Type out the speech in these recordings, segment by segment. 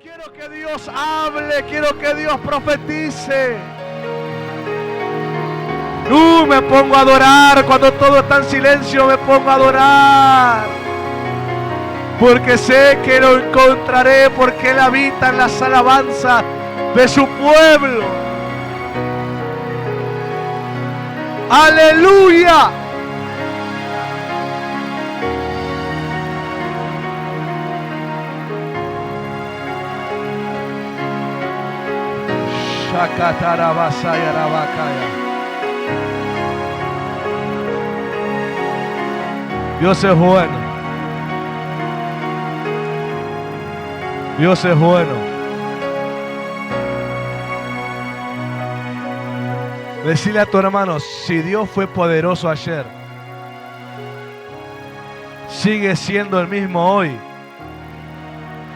quiero que Dios hable, quiero que Dios profetice. Me pongo a adorar, cuando todo está en silencio me pongo a adorar. Porque sé que lo encontraré, porque Él habita en las alabanzas de su pueblo. ¡Aleluya! Dios es bueno. Dios es bueno. Decile a tu hermano, si Dios fue poderoso ayer, sigue siendo el mismo hoy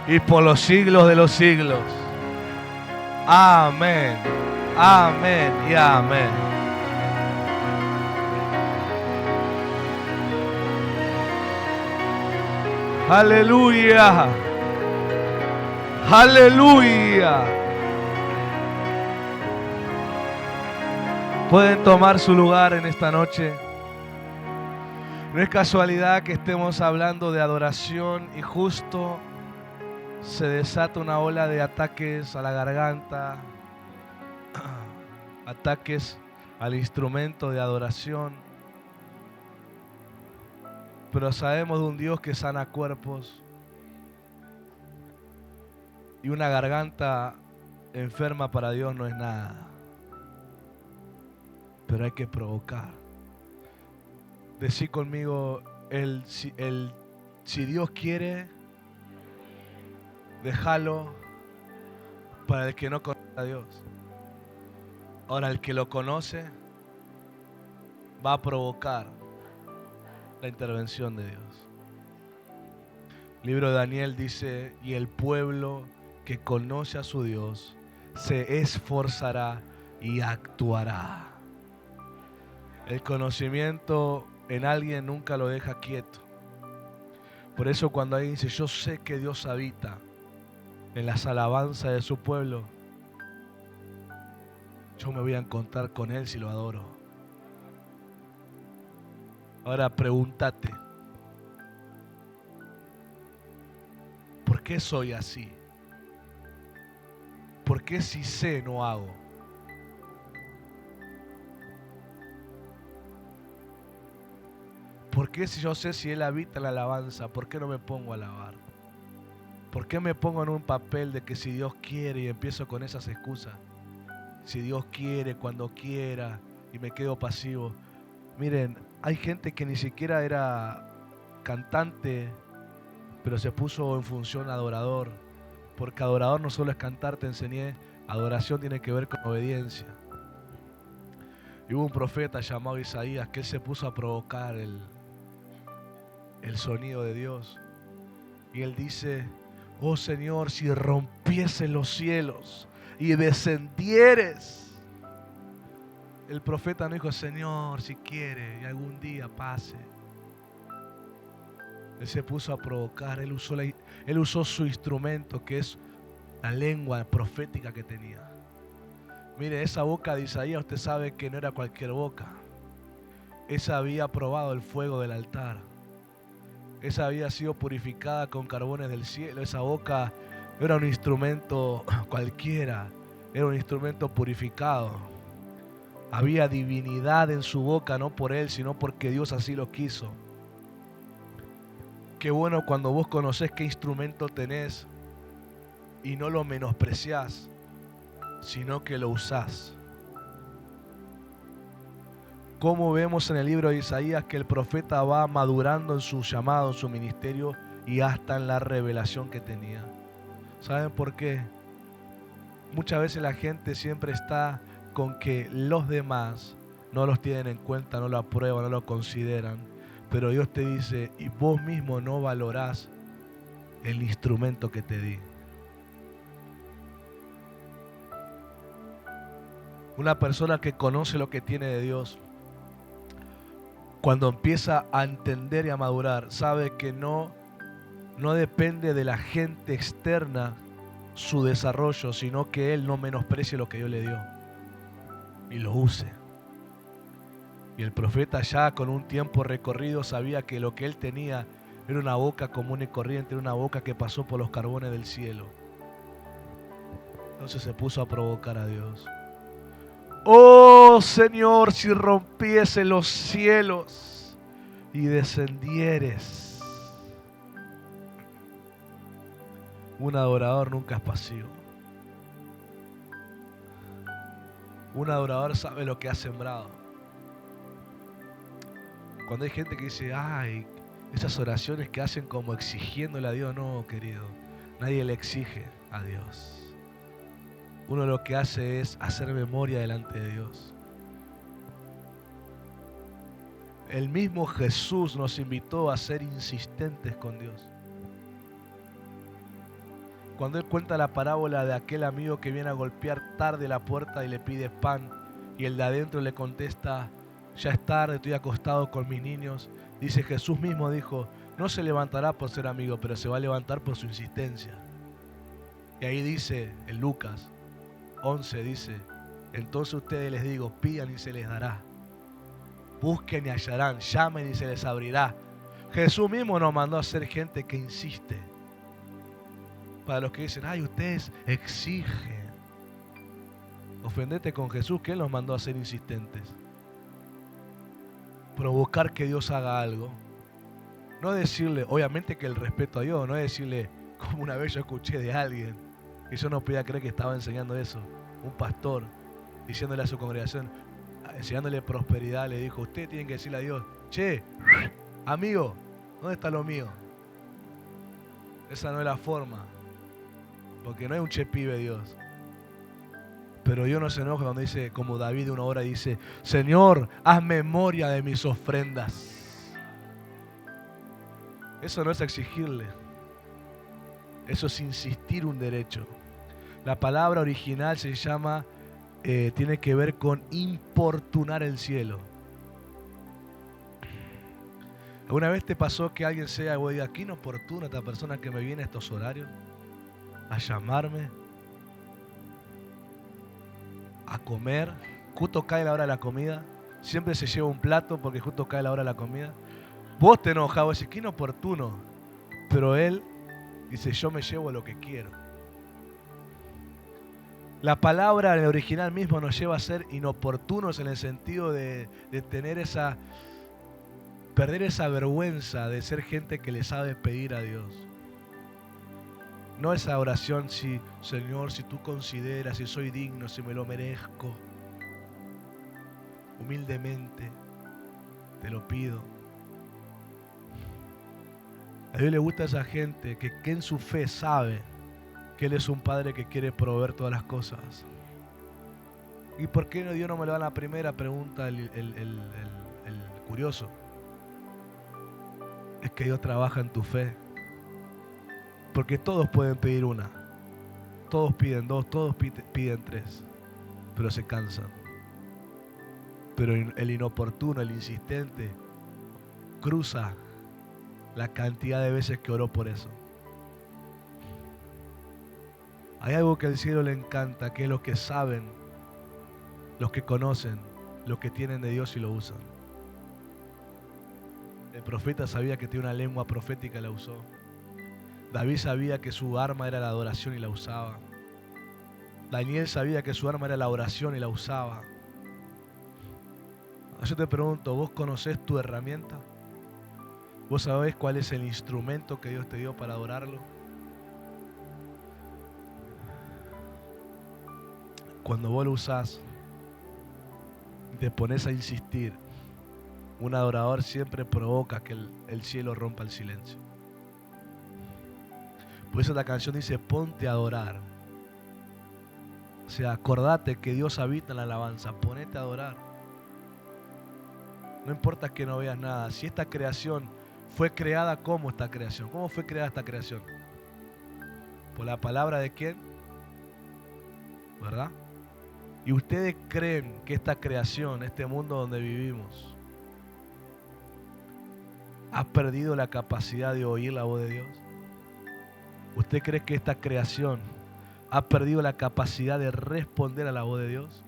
y por los siglos de los siglos. Amén, amén y amén. Aleluya, aleluya. Pueden tomar su lugar en esta noche. No es casualidad que estemos hablando de adoración y justo se desata una ola de ataques a la garganta, ataques al instrumento de adoración. Pero sabemos de un Dios que sana cuerpos y una garganta enferma para Dios no es nada. Pero hay que provocar. Decí conmigo, si Dios quiere, déjalo para el que no conoce a Dios. Ahora el que lo conoce va a provocar la intervención de Dios. El libro de Daniel dice, y el pueblo que conoce a su Dios se esforzará y actuará. El conocimiento en alguien nunca lo deja quieto. Por eso cuando alguien dice, yo sé que Dios habita en las alabanzas de su pueblo, yo me voy a encontrar con Él si lo adoro. Ahora pregúntate, ¿por qué soy así? ¿Por qué si sé no hago? ¿Por qué si yo sé si Él habita en la alabanza, por qué no me pongo a alabar? ¿Por qué me pongo en un papel de que si Dios quiere y empiezo con esas excusas? Si Dios quiere, cuando quiera, y me quedo pasivo. Miren, hay gente que ni siquiera era cantante, pero se puso en función adorador. Porque adorador no solo es cantar, te enseñé, adoración tiene que ver con obediencia. Y hubo un profeta llamado Isaías que él se puso a provocar el sonido de Dios. Y él dice, oh Señor, si rompiesen los cielos y descendieres. El profeta no dijo, Señor, si quiere y algún día pase. Él se puso a provocar, él usó su instrumento que es la lengua profética que tenía. Mire, esa boca de Isaías usted sabe que no era cualquier boca. Esa había probado el fuego del altar. Esa había sido purificada con carbones del cielo. Esa boca era un instrumento cualquiera. Era un instrumento purificado. Había divinidad en su boca, no por él, sino porque Dios así lo quiso. Qué bueno cuando vos conocés qué instrumento tenés y no lo menospreciás, sino que lo usás. Como vemos en el libro de Isaías que el profeta va madurando en su llamado, en su ministerio y hasta en la revelación que tenía. ¿Saben por qué? Muchas veces la gente siempre está con que los demás no los tienen en cuenta, no lo aprueban, no lo consideran. Pero Dios te dice, y vos mismo no valorás el instrumento que te di. Una persona que conoce lo que tiene de Dios, cuando empieza a entender y a madurar, sabe que no depende de la gente externa su desarrollo, sino que Él no menosprecie lo que Dios le dio y lo use. Y el profeta ya con un tiempo recorrido sabía que lo que él tenía era una boca común y corriente, era una boca que pasó por los carbones del cielo. Entonces se puso a provocar a Dios. Oh Señor, si rompiese los cielos y descendieres. Un adorador nunca es pasivo. Un adorador sabe lo que ha sembrado. Cuando hay gente que dice, ay, esas oraciones que hacen como exigiéndole a Dios, no, querido, nadie le exige a Dios. Uno lo que hace es hacer memoria delante de Dios. El mismo Jesús nos invitó a ser insistentes con Dios. Cuando Él cuenta la parábola de aquel amigo que viene a golpear tarde la puerta y le pide pan, y el de adentro le contesta, ya es tarde, estoy acostado con mis niños. Dice, Jesús mismo dijo, no se levantará por ser amigo, pero se va a levantar por su insistencia. Y ahí dice, en Lucas 11 dice, entonces ustedes les digo, pidan y se les dará. Busquen y hallarán, llamen y se les abrirá. Jesús mismo nos mandó a ser gente que insiste. Para los que dicen, ay, ustedes exigen. Ofendete con Jesús, que Él nos mandó a ser insistentes. Provocar que Dios haga algo. No decirle, obviamente que el respeto a Dios, no decirle, como una vez yo escuché de alguien, que yo no podía creer que estaba enseñando eso. Un pastor, diciéndole a su congregación, enseñándole prosperidad, le dijo, ustedes tienen que decirle a Dios, che, amigo, ¿dónde está lo mío? Esa no es la forma. Porque no hay un che pibe Dios. Pero Dios no se enoja cuando dice, como David de una hora dice, Señor, haz memoria de mis ofrendas. Eso no es exigirle. Eso es insistir un derecho. La palabra original se llama, tiene que ver con importunar el cielo. ¿Alguna vez te pasó que alguien sea, güey, aquí inoportuna esta persona que me viene a estos horarios a llamarme, a comer? Justo cae la hora de la comida. Siempre se lleva un plato porque justo cae la hora de la comida. Vos te enojás, vos decís, qué inoportuno. Pero él dice, yo me llevo lo que quiero. La palabra en el original mismo nos lleva a ser inoportunos en el sentido de tener perder esa vergüenza de ser gente que le sabe pedir a Dios. No esa oración, si Señor, si tú consideras, si soy digno, si me lo merezco. Humildemente te lo pido. A Dios le gusta esa gente que en su fe sabe que Él es un Padre que quiere proveer todas las cosas. ¿Y por qué Dios no me lo da la primera? Pregunta el curioso. Es que Dios trabaja en tu fe. Porque todos pueden pedir una. Todos piden dos, todos piden tres. Pero se cansan. Pero el inoportuno, el insistente, cruza la cantidad de veces que oró por eso. Hay algo que al cielo le encanta, que es los que saben, los que conocen, los que tienen de Dios y lo usan. El profeta sabía que tenía una lengua profética y la usó. David sabía que su arma era la adoración y la usaba. Daniel sabía que su arma era la oración y la usaba. Yo te pregunto, ¿vos conocés tu herramienta? ¿Vos sabés cuál es el instrumento que Dios te dio para adorarlo? Cuando vos lo usás y te pones a insistir, un adorador siempre provoca que el cielo rompa el silencio. Por eso la canción dice, ponte a adorar. O sea, acordate que Dios habita en la alabanza, ponete a adorar. No importa que no veas nada. Si esta creación fue creada, ¿cómo esta creación? ¿Cómo fue creada esta creación? ¿Por la palabra de quién? ¿Verdad? ¿Y ustedes creen que esta creación, este mundo donde vivimos, ha perdido la capacidad de oír la voz de Dios? ¿Usted cree que esta creación ha perdido la capacidad de responder a la voz de Dios.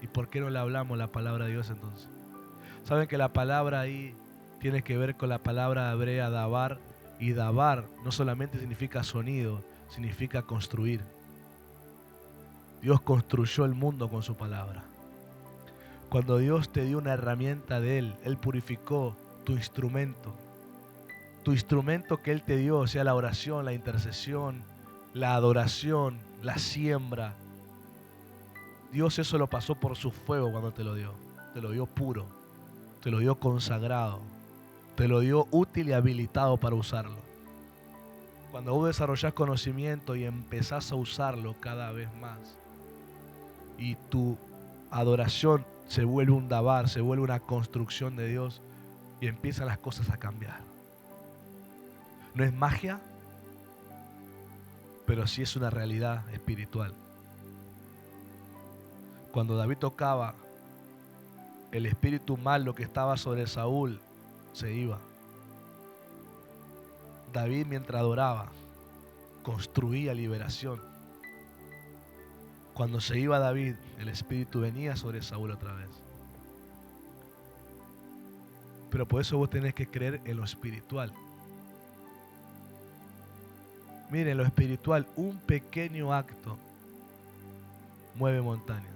¿Y por qué no le hablamos la palabra de Dios entonces? Saben que la palabra ahí tiene que ver con la palabra hebrea dabar, y dabar no solamente significa sonido, significa construir. Dios construyó el mundo con su palabra. Cuando Dios te dio una herramienta de Él, Él purificó tu instrumento. Tu instrumento que Él te dio, o sea, la oración, la intercesión, la adoración, la siembra. Dios eso lo pasó por su fuego cuando te lo dio. Te lo dio puro, te lo dio consagrado, te lo dio útil y habilitado para usarlo. Cuando vos desarrollás conocimiento y empezás a usarlo cada vez más, y tu adoración se vuelve un dabar, se vuelve una construcción de Dios, y empiezan las cosas a cambiar. No es magia, pero sí es una realidad espiritual. Cuando David tocaba, el espíritu malo que estaba sobre Saúl se iba. David, mientras adoraba, construía liberación. Cuando se iba David, el espíritu venía sobre Saúl otra vez. Pero por eso vos tenés que creer en lo espiritual. Miren, lo espiritual, un pequeño acto mueve montañas.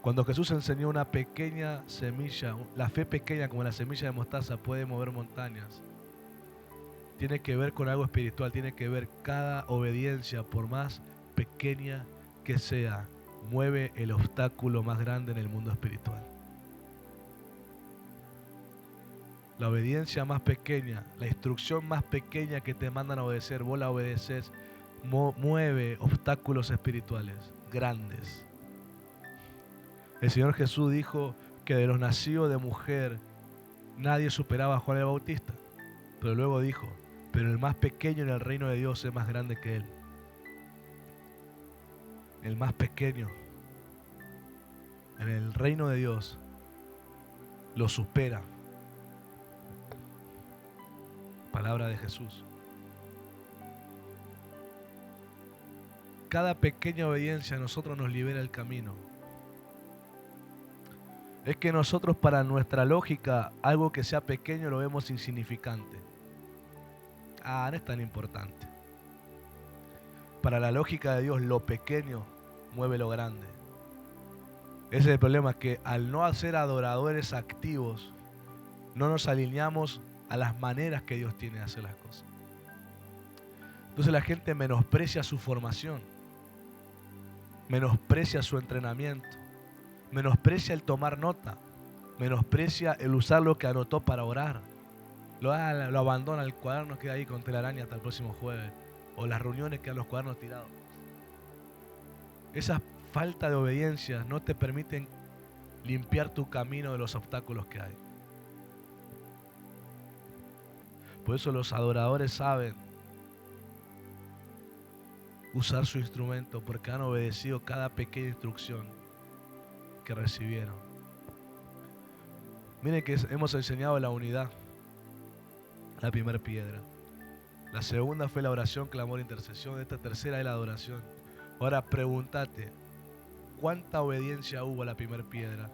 Cuando Jesús enseñó una pequeña semilla, la fe pequeña como la semilla de mostaza puede mover montañas, tiene que ver con algo espiritual, tiene que ver cada obediencia, por más pequeña que sea, mueve el obstáculo más grande en el mundo espiritual. La obediencia más pequeña, la instrucción más pequeña que te mandan a obedecer, vos la obedeces, mueve obstáculos espirituales grandes. El Señor Jesús dijo que de los nacidos de mujer nadie superaba a Juan el Bautista. Pero luego dijo, pero el más pequeño en el reino de Dios es más grande que él. El más pequeño en el reino de Dios lo supera. Palabra de Jesús. Cada pequeña obediencia a nosotros nos libera el camino. Es que nosotros, para nuestra lógica, algo que sea pequeño lo vemos insignificante. No es tan importante. Para la lógica de Dios, lo pequeño mueve lo grande. Ese es el problema, que al no ser adoradores activos, no nos alineamos a las maneras que Dios tiene de hacer las cosas. Entonces la gente menosprecia su formación, menosprecia su entrenamiento, menosprecia el tomar nota, menosprecia el usar lo que anotó para orar. Lo abandona, el cuaderno queda ahí con telaraña hasta el próximo jueves, o las reuniones quedan los cuadernos tirados. Esa falta de obediencia no te permiten limpiar tu camino de los obstáculos que hay. Por eso los adoradores saben usar su instrumento, porque han obedecido cada pequeña instrucción que recibieron. Miren que hemos enseñado la unidad, la primera piedra. La segunda fue la oración, clamor, intercesión. Esta tercera es la adoración. Ahora pregúntate, ¿cuánta obediencia hubo a la primera piedra?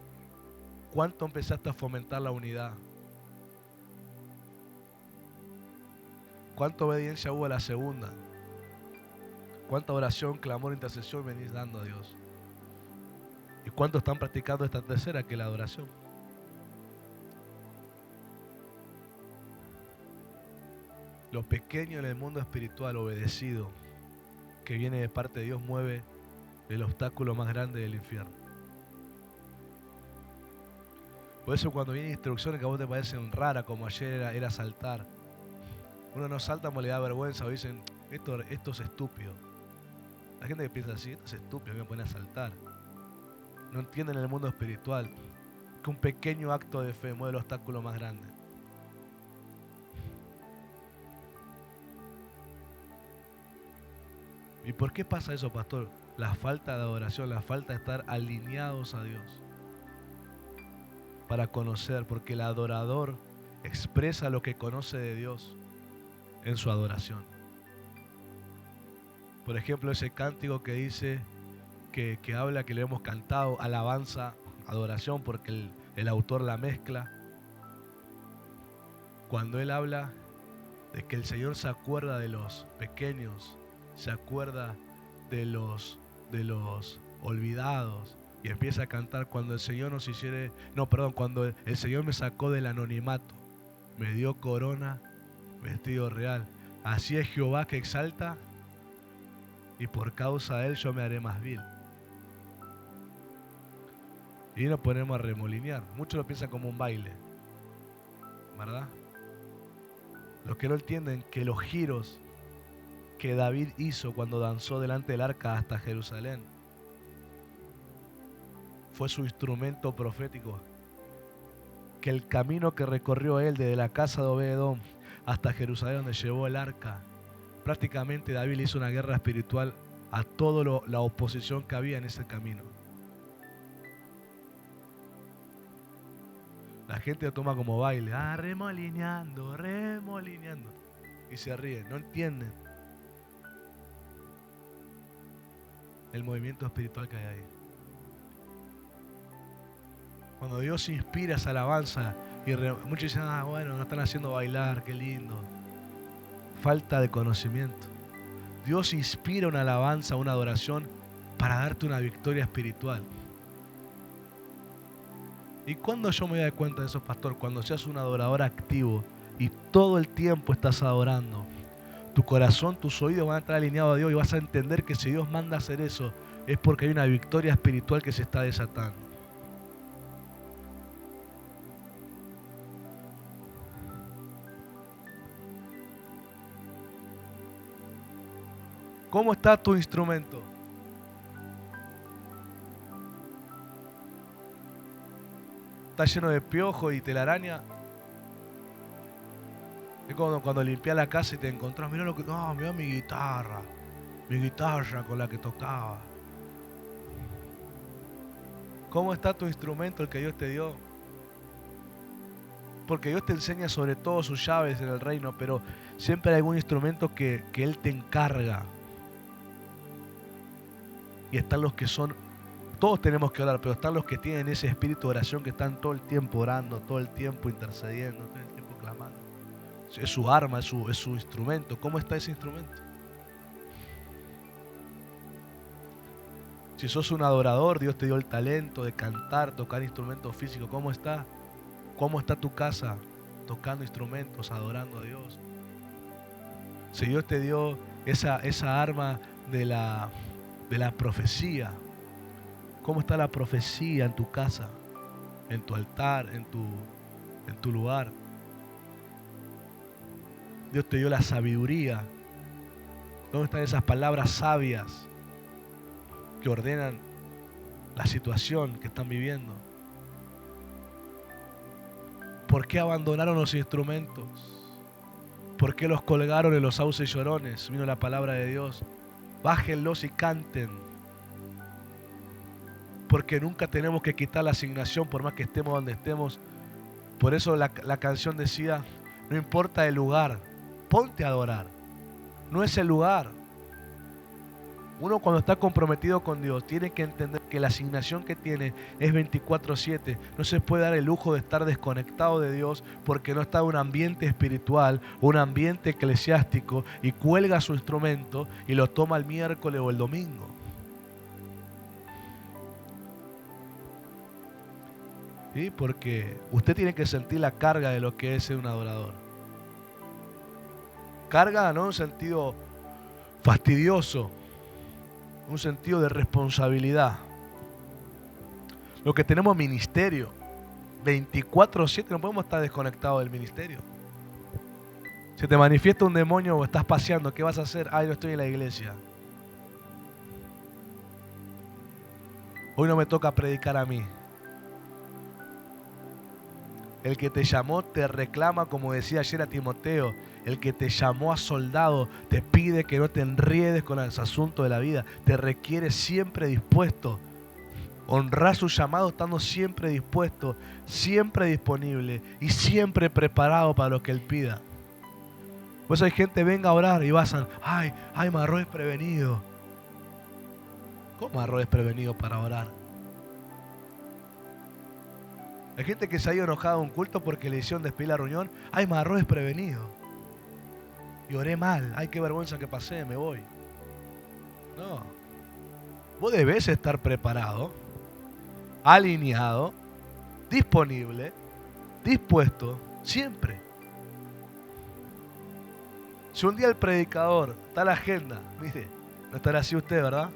¿Cuánto empezaste a fomentar la unidad? ¿Cuánta obediencia hubo a la segunda? ¿Cuánta oración, clamor, intercesión venís dando a Dios? ¿Y cuánto están practicando esta tercera, que es la adoración? Lo pequeño en el mundo espiritual obedecido, que viene de parte de Dios, mueve el obstáculo más grande del infierno. Por eso cuando vienen instrucciones que a vos te parecen raras, como ayer era saltar, uno no salta porque le da vergüenza, o dicen, esto es estúpido. La gente que piensa así, esto es estúpido, me pone a saltar. No entienden en el mundo espiritual que un pequeño acto de fe mueve el obstáculo más grande. ¿Y por qué pasa eso, pastor? La falta de adoración, la falta de estar alineados a Dios para conocer, porque el adorador expresa lo que conoce de Dios en su adoración. Por ejemplo, ese cántico que dice, que habla, que le hemos cantado, alabanza, adoración, porque el autor la mezcla. Cuando él habla de que el Señor se acuerda de los pequeños, se acuerda de los olvidados, y empieza a cantar cuando el Señor nos hiciere, no, perdón, cuando el Señor me sacó del anonimato, me dio corona, vestido real. Así es Jehová que exalta, y por causa de él yo me haré más vil. Y nos ponemos a remolinear. Muchos lo piensan como un baile, ¿verdad? Los que no entienden que los giros que David hizo cuando danzó delante del arca hasta Jerusalén fue su instrumento profético. Que el camino que recorrió él desde la casa de Obed-Edom hasta Jerusalén, donde llevó el arca, prácticamente David le hizo una guerra espiritual a toda la oposición que había en ese camino. La gente lo toma como baile, remolineando, remolineando, y se ríen, no entienden el movimiento espiritual que hay ahí. Cuando Dios inspira esa alabanza, y muchos dicen, bueno, nos están haciendo bailar, qué lindo. Falta de conocimiento. Dios inspira una alabanza, una adoración, para darte una victoria espiritual. ¿Y cuándo yo me voy a dar cuenta de eso, pastor? Cuando seas un adorador activo y todo el tiempo estás adorando. Tu corazón, tus oídos van a estar alineados a Dios y vas a entender que si Dios manda a hacer eso es porque hay una victoria espiritual que se está desatando. ¿Cómo está tu instrumento? Está lleno de piojos y telaraña. Es como cuando limpias la casa y te encontrás, mirá lo que... No, mirá mi guitarra con la que tocaba. ¿Cómo está tu instrumento, el que Dios te dio? Porque Dios te enseña sobre todo sus llaves en el reino, pero siempre hay algún instrumento que Él te encarga. Y están los que son... Todos tenemos que orar, pero están los que tienen ese espíritu de oración, que están todo el tiempo orando, todo el tiempo intercediendo, todo el tiempo clamando. Es su arma, es su instrumento. ¿Cómo está ese instrumento? Si sos un adorador, Dios te dio el talento de cantar, tocar instrumentos físicos. ¿Cómo está? ¿Cómo está tu casa? Tocando instrumentos, adorando a Dios. Si Dios te dio esa arma de la profecía, ¿cómo está la profecía en tu casa, en tu altar, en tu lugar? Dios te dio la sabiduría. ¿Dónde están esas palabras sabias que ordenan la situación que están viviendo? ¿Por qué abandonaron los instrumentos? ¿Por qué los colgaron en los sauces llorones? Vino la palabra de Dios. Bájenlos y canten. Porque nunca tenemos que quitar la asignación por más que estemos donde estemos. Por eso la canción decía, no importa el lugar, ponte a adorar. No es el lugar. Uno cuando está comprometido con Dios tiene que entender que la asignación que tiene es 24/7. No se puede dar el lujo de estar desconectado de Dios porque no está en un ambiente espiritual, un ambiente eclesiástico, y cuelga su instrumento y lo toma el miércoles o el domingo. ¿Sí? Porque usted tiene que sentir la carga de lo que es ser un adorador. Carga no en un sentido fastidioso, un sentido de responsabilidad. Lo que tenemos ministerio, 24/7, no podemos estar desconectados del ministerio. Si te manifiesta un demonio o estás paseando, ¿qué vas a hacer? Ay, no estoy en la iglesia. Hoy no me toca predicar a mí. El que te llamó te reclama, como decía ayer a Timoteo. El que te llamó a soldado te pide que no te enriedes con los asuntos de la vida. Te requiere siempre dispuesto. Honrar su llamado estando siempre dispuesto, siempre disponible y siempre preparado para lo que Él pida. Por eso hay gente, venga a orar y basan, ay, me agarró desprevenido. ¿Cómo agarró desprevenido para orar? Hay gente que se ha ido enojada a un culto porque le hicieron despedir la reunión, ay, me agarró desprevenido. Y oré mal, ay, qué vergüenza que pasé, me voy. No. Vos debés estar preparado, alineado, disponible, dispuesto, siempre. Si un día el predicador está en la agenda, mire, no estará así usted, ¿verdad?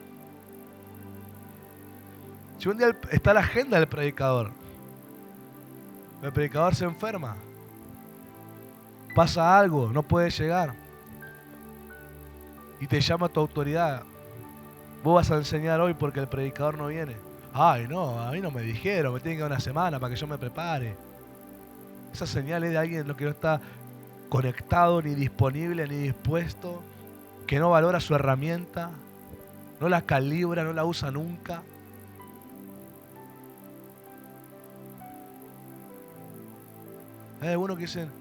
Si un día está en la agenda del predicador, el predicador se enferma, pasa algo, no puede llegar, y te llama tu autoridad, vos vas a enseñar hoy porque el predicador no viene. Ay, no, a mí no me dijeron, me tienen que dar una semana para que yo me prepare. Esa señal es de alguien que no está conectado, ni disponible, ni dispuesto, que no valora su herramienta, no la calibra, no la usa nunca. Hay algunos que dicen,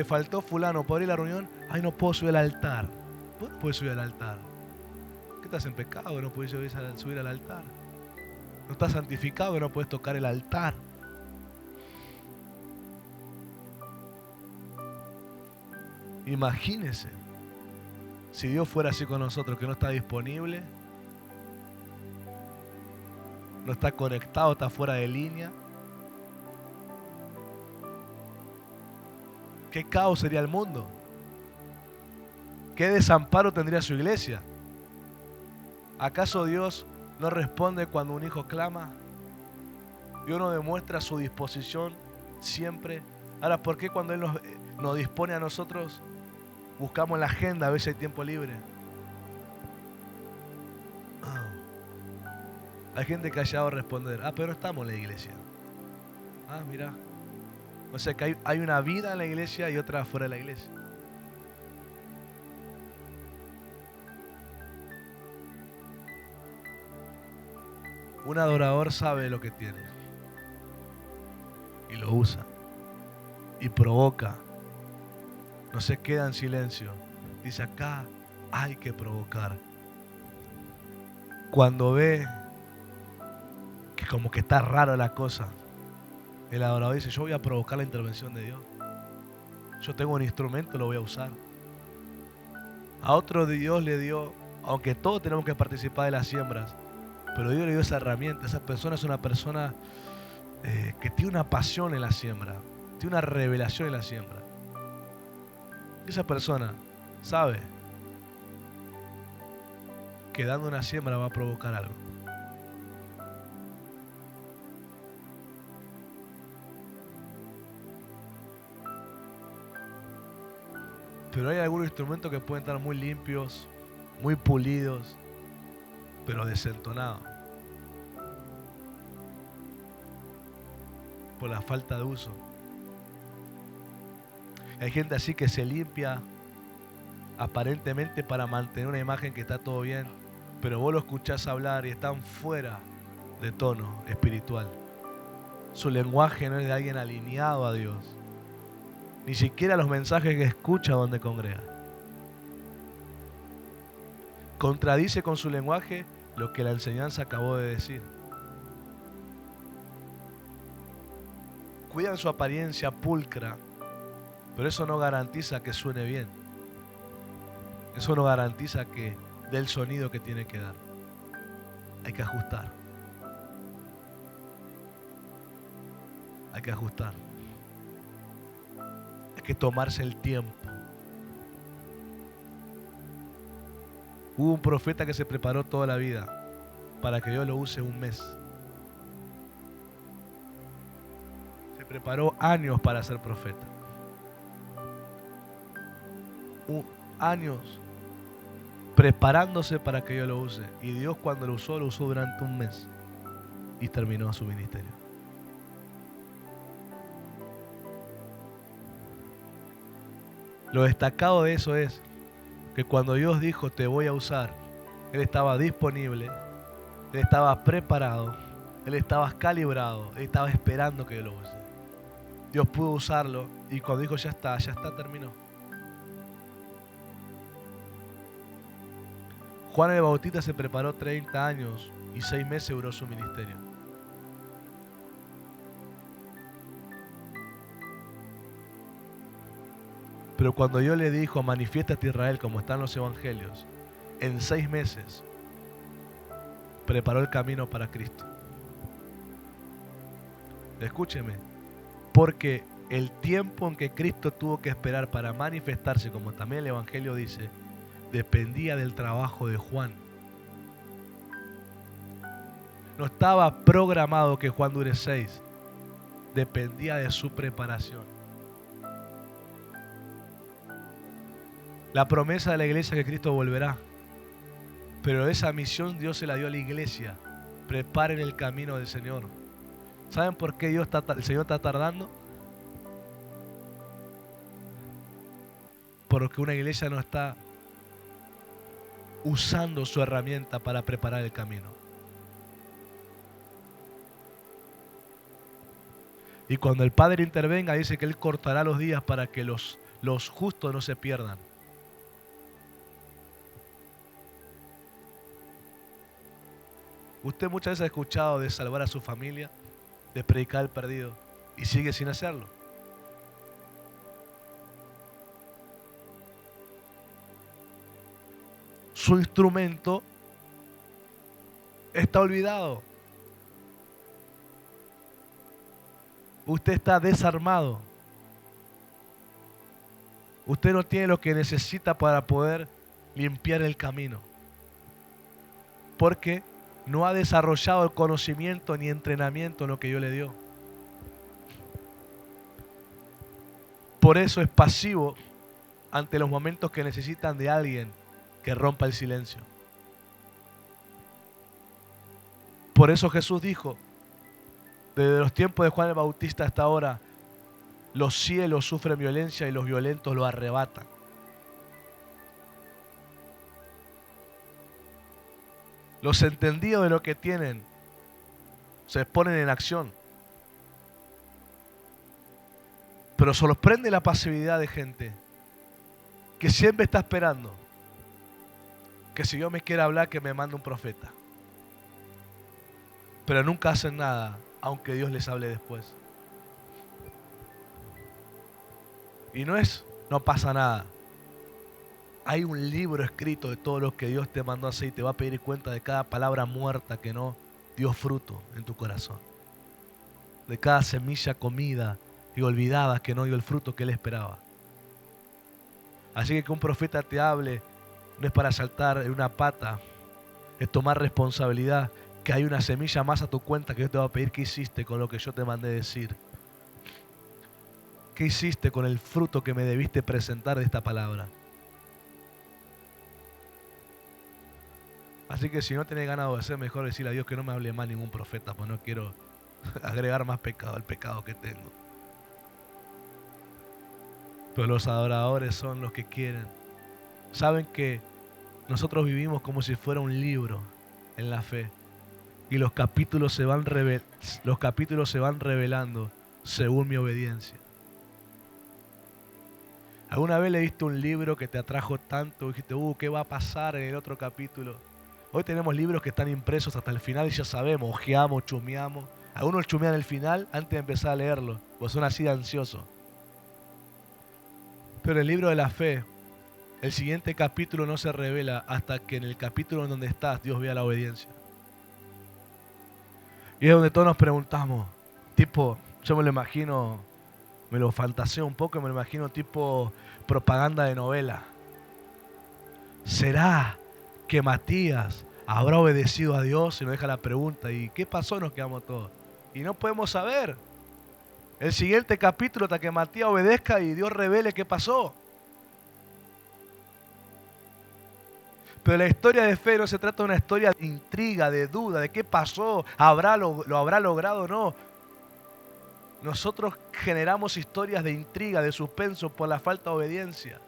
faltó fulano, ¿podré ir a la reunión? Ay, no puedo subir al altar. ¿Vos no podés subir al altar? ¿Qué estás en pecado que no podés subir al altar? ¿No estás santificado que no podés tocar el altar? Imagínese si Dios fuera así con nosotros, que no está disponible, no está conectado, está fuera de línea. ¿Qué caos sería el mundo? ¿Qué desamparo tendría su iglesia? ¿Acaso Dios no responde cuando un hijo clama? Dios no demuestra su disposición siempre. Ahora, ¿por qué cuando Él nos dispone a nosotros, buscamos en la agenda a ver si hay tiempo libre? Hay gente que ha llegado a responder, pero no estamos en la iglesia. Mira. O sea que hay una vida en la iglesia y otra fuera de la iglesia. Un adorador sabe lo que tiene y lo usa y provoca. No se queda en silencio. Dice, acá hay que provocar. Cuando ve que como que está rara la cosa, el adorador dice, yo voy a provocar la intervención de Dios. Yo tengo un instrumento, lo voy a usar. A otro Dios le dio, aunque todos tenemos que participar de las siembras, pero Dios le dio esa herramienta. Esa persona es una persona que tiene una pasión en la siembra, tiene una revelación en la siembra. Y esa persona sabe que dando una siembra va a provocar algo. Pero hay algunos instrumentos que pueden estar muy limpios, muy pulidos, pero desentonados por la falta de uso. Hay gente así que se limpia aparentemente para mantener una imagen que está todo bien, pero vos lo escuchás hablar y están fuera de tono espiritual. Su lenguaje no es de alguien alineado a Dios. Ni siquiera los mensajes que escucha donde congrega. Contradice con su lenguaje lo que la enseñanza acabó de decir. Cuidan su apariencia pulcra, pero eso no garantiza que suene bien. Eso no garantiza que dé el sonido que tiene que dar. Hay que ajustar. Hay que ajustar. Hay que tomarse el tiempo. Hubo un profeta que se preparó toda la vida para que Dios lo use un mes. Se preparó años para ser profeta. Años preparándose para que Dios lo use. Y Dios cuando lo usó durante un mes. Y terminó su ministerio. Lo destacado de eso es que cuando Dios dijo te voy a usar, Él estaba disponible, Él estaba preparado, Él estaba calibrado, Él estaba esperando que yo lo use. Dios pudo usarlo y cuando dijo ya está, terminó. Juan el Bautista se preparó 30 años y 6 meses duró su ministerio. Pero cuando Dios le dijo, manifiéstate a Israel como están los evangelios, en 6 meses preparó el camino para Cristo. Escúcheme, porque el tiempo en que Cristo tuvo que esperar para manifestarse, como también el evangelio dice, dependía del trabajo de Juan. No estaba programado que Juan dure 6, dependía de su preparación. La promesa de la iglesia es que Cristo volverá, pero esa misión Dios se la dio a la iglesia. Preparen el camino del Señor. ¿Saben por qué el Señor está tardando? Porque una iglesia no está usando su herramienta para preparar el camino. Y cuando el Padre intervenga, dice que Él cortará los días para que los justos no se pierdan. Usted muchas veces ha escuchado de salvar a su familia, de predicar al perdido, y sigue sin hacerlo. Su instrumento está olvidado. Usted está desarmado. Usted no tiene lo que necesita para poder limpiar el camino. Porque no ha desarrollado el conocimiento ni entrenamiento en lo que Dios le dio. Por eso es pasivo ante los momentos que necesitan de alguien que rompa el silencio. Por eso Jesús dijo, desde los tiempos de Juan el Bautista hasta ahora, los cielos sufren violencia y los violentos lo arrebatan. Los entendidos de lo que tienen se ponen en acción. Pero sorprende la pasividad de gente que siempre está esperando que si Dios me quiere hablar, que me mande un profeta. Pero nunca hacen nada, aunque Dios les hable después. Y no pasa nada. Hay un libro escrito de todo lo que Dios te mandó a hacer y te va a pedir cuenta de cada palabra muerta que no dio fruto en tu corazón. De cada semilla comida y olvidada que no dio el fruto que Él esperaba. Así que un profeta te hable no es para saltar en una pata, es tomar responsabilidad, que hay una semilla más a tu cuenta que Dios te va a pedir qué hiciste con lo que yo te mandé decir. ¿Qué hiciste con el fruto que me debiste presentar de esta palabra? Así que si no tenés ganas de obedecer, mejor decirle a Dios que no me hable más ningún profeta, pues no quiero agregar más pecado al pecado que tengo. Pero los adoradores son los que quieren. Saben que nosotros vivimos como si fuera un libro en la fe. Y los capítulos se van revelando según mi obediencia. ¿Alguna vez leíste un libro que te atrajo tanto? Dijiste, ¿qué va a pasar en el otro capítulo? Hoy tenemos libros que están impresos hasta el final y ya sabemos, ojeamos, chumeamos. Algunos chumean el final antes de empezar a leerlo, pues son así de ansiosos. Pero el libro de la fe, el siguiente capítulo no se revela hasta que en el capítulo en donde estás Dios vea la obediencia. Y es donde todos nos preguntamos, tipo, yo me lo imagino, me lo fantaseo un poco y me lo imagino tipo propaganda de novela. ¿Será que Matías habrá obedecido a Dios? Y nos deja la pregunta, ¿y qué pasó? Nos quedamos todos. Y no podemos saber. El siguiente capítulo hasta que Matías obedezca y Dios revele qué pasó. Pero la historia de fe no se trata de una historia de intriga, de duda, de qué pasó, lo habrá logrado o no. Nosotros generamos historias de intriga, de suspenso por la falta de obediencia.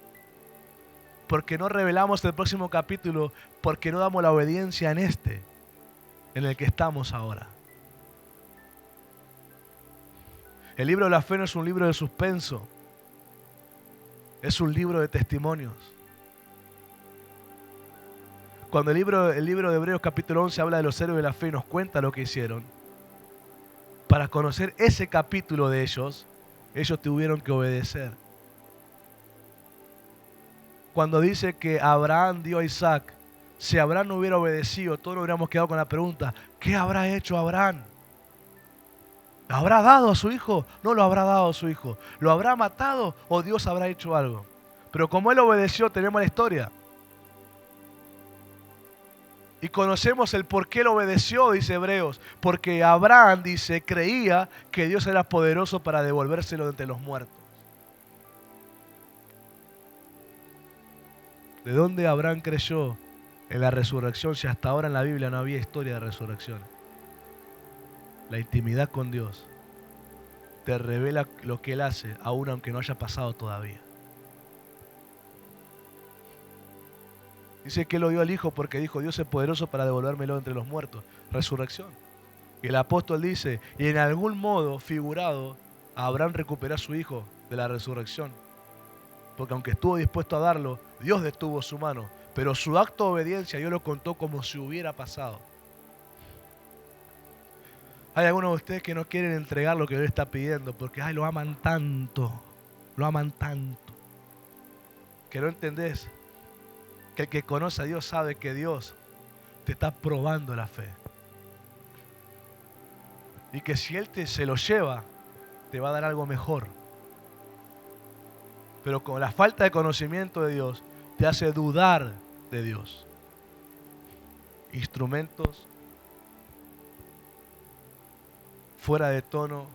Porque no revelamos el próximo capítulo, porque no damos la obediencia en en el que estamos ahora. El libro de la fe no es un libro de suspenso, es un libro de testimonios. Cuando el libro de Hebreos capítulo 11 habla de los héroes de la fe y nos cuenta lo que hicieron, para conocer ese capítulo de ellos tuvieron que obedecer. Cuando dice que Abraham dio a Isaac, si Abraham no hubiera obedecido, todos nos hubiéramos quedado con la pregunta, ¿qué habrá hecho Abraham? ¿Lo habrá dado a su hijo? No lo habrá dado a su hijo. ¿Lo habrá matado o Dios habrá hecho algo? Pero como él obedeció, tenemos la historia. Y conocemos el por qué él obedeció, dice Hebreos. Porque Abraham, dice, creía que Dios era poderoso para devolvérselo de entre los muertos. ¿De dónde Abraham creyó en la resurrección si hasta ahora en la Biblia no había historia de resurrección? La intimidad con Dios te revela lo que Él hace, aun aunque no haya pasado todavía. Dice que Él lo dio al Hijo porque dijo, Dios es poderoso para devolvérmelo entre los muertos. Resurrección. Y el apóstol dice, y en algún modo figurado, Abraham recuperó a su hijo de la resurrección. Porque aunque estuvo dispuesto a darlo, Dios detuvo su mano. Pero su acto de obediencia Dios lo contó como si hubiera pasado. Hay algunos de ustedes que no quieren entregar lo que Dios está pidiendo porque lo aman tanto, que no entendés que el que conoce a Dios sabe que Dios te está probando la fe. Y que si Él se lo lleva, te va a dar algo mejor. Pero con la falta de conocimiento de Dios, te hace dudar de Dios. Instrumentos fuera de tono,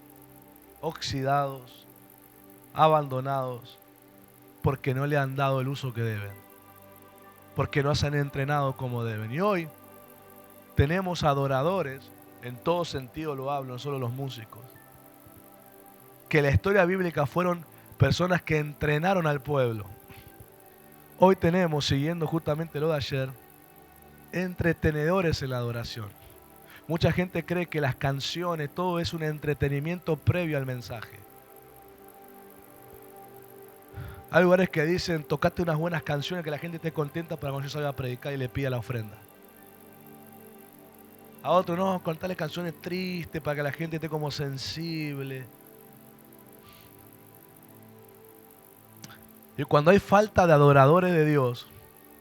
oxidados, abandonados, porque no le han dado el uso que deben, porque no se han entrenado como deben. Y hoy tenemos adoradores, en todo sentido lo hablo, no solo los músicos, que en la historia bíblica fueron personas que entrenaron al pueblo. Hoy tenemos, siguiendo justamente lo de ayer, entretenedores en la adoración. Mucha gente cree que las canciones, todo es un entretenimiento previo al mensaje. Hay lugares que dicen, tocate unas buenas canciones que la gente esté contenta para cuando yo salga a predicar y le pida la ofrenda. A otros, no, contarle canciones tristes para que la gente esté como sensible. Y cuando hay falta de adoradores de Dios,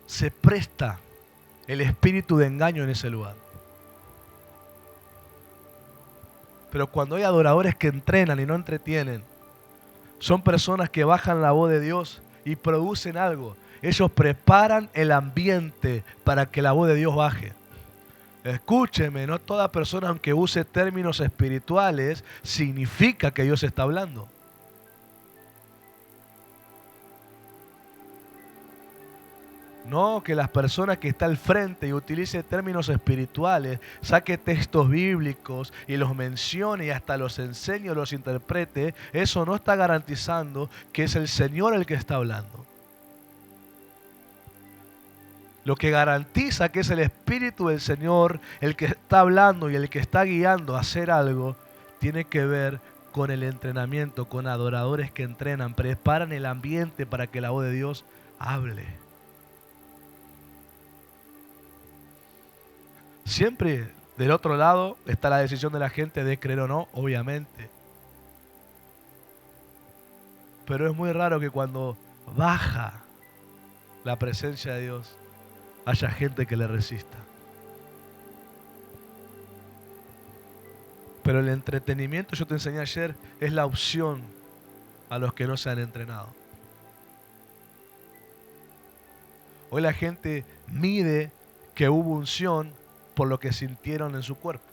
se presta el espíritu de engaño en ese lugar. Pero cuando hay adoradores que entrenan y no entretienen, son personas que bajan la voz de Dios y producen algo. Ellos preparan el ambiente para que la voz de Dios baje. Escúcheme, no toda persona, aunque use términos espirituales, significa que Dios está hablando. No, que las personas que está al frente y utilice términos espirituales, saque textos bíblicos y los mencione y hasta los enseñe o los interprete, eso no está garantizando que es el Señor el que está hablando. Lo que garantiza que es el Espíritu del Señor el que está hablando y el que está guiando a hacer algo, tiene que ver con el entrenamiento, con adoradores que entrenan, preparan el ambiente para que la voz de Dios hable. Siempre del otro lado está la decisión de la gente de creer o no, obviamente. Pero es muy raro que cuando baja la presencia de Dios haya gente que le resista. Pero el entretenimiento, yo te enseñé ayer, es la opción a los que no se han entrenado. Hoy la gente mide que hubo unción por lo que sintieron en su cuerpo.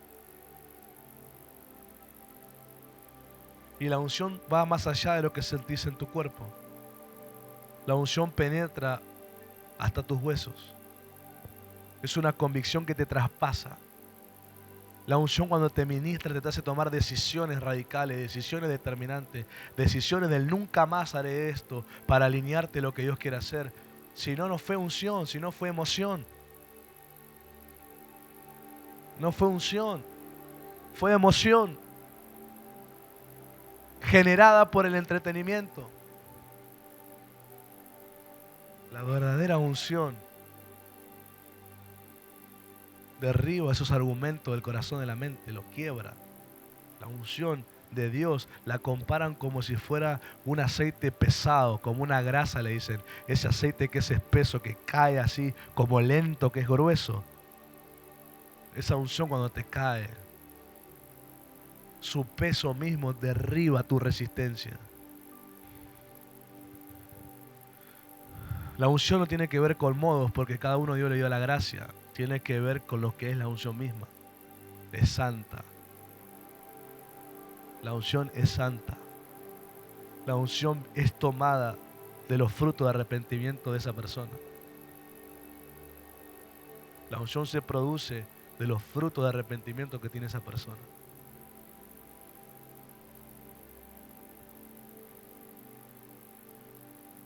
Y la unción va más allá de lo que sentís en tu cuerpo. La unción penetra hasta tus huesos. Es una convicción que te traspasa. La unción cuando te ministra te hace tomar decisiones radicales, decisiones determinantes, decisiones del nunca más haré esto para alinearte a lo que Dios quiere hacer. Si no, no fue unción, si no fue emoción. No fue unción, fue emoción generada por el entretenimiento. La verdadera unción derriba esos argumentos del corazón, de la mente, los quiebra. La unción de Dios la comparan como si fuera un aceite pesado, como una grasa, le dicen. Ese aceite que es espeso, que cae así, como lento, que es grueso. Esa unción cuando te cae, su peso mismo derriba tu resistencia. La unción no tiene que ver con modos, porque cada uno Dios le dio la gracia. Tiene que ver con lo que es la unción misma. Es santa. La unción es santa. La unción es tomada de los frutos de arrepentimiento de esa persona. La unción se produce de los frutos de arrepentimiento que tiene esa persona.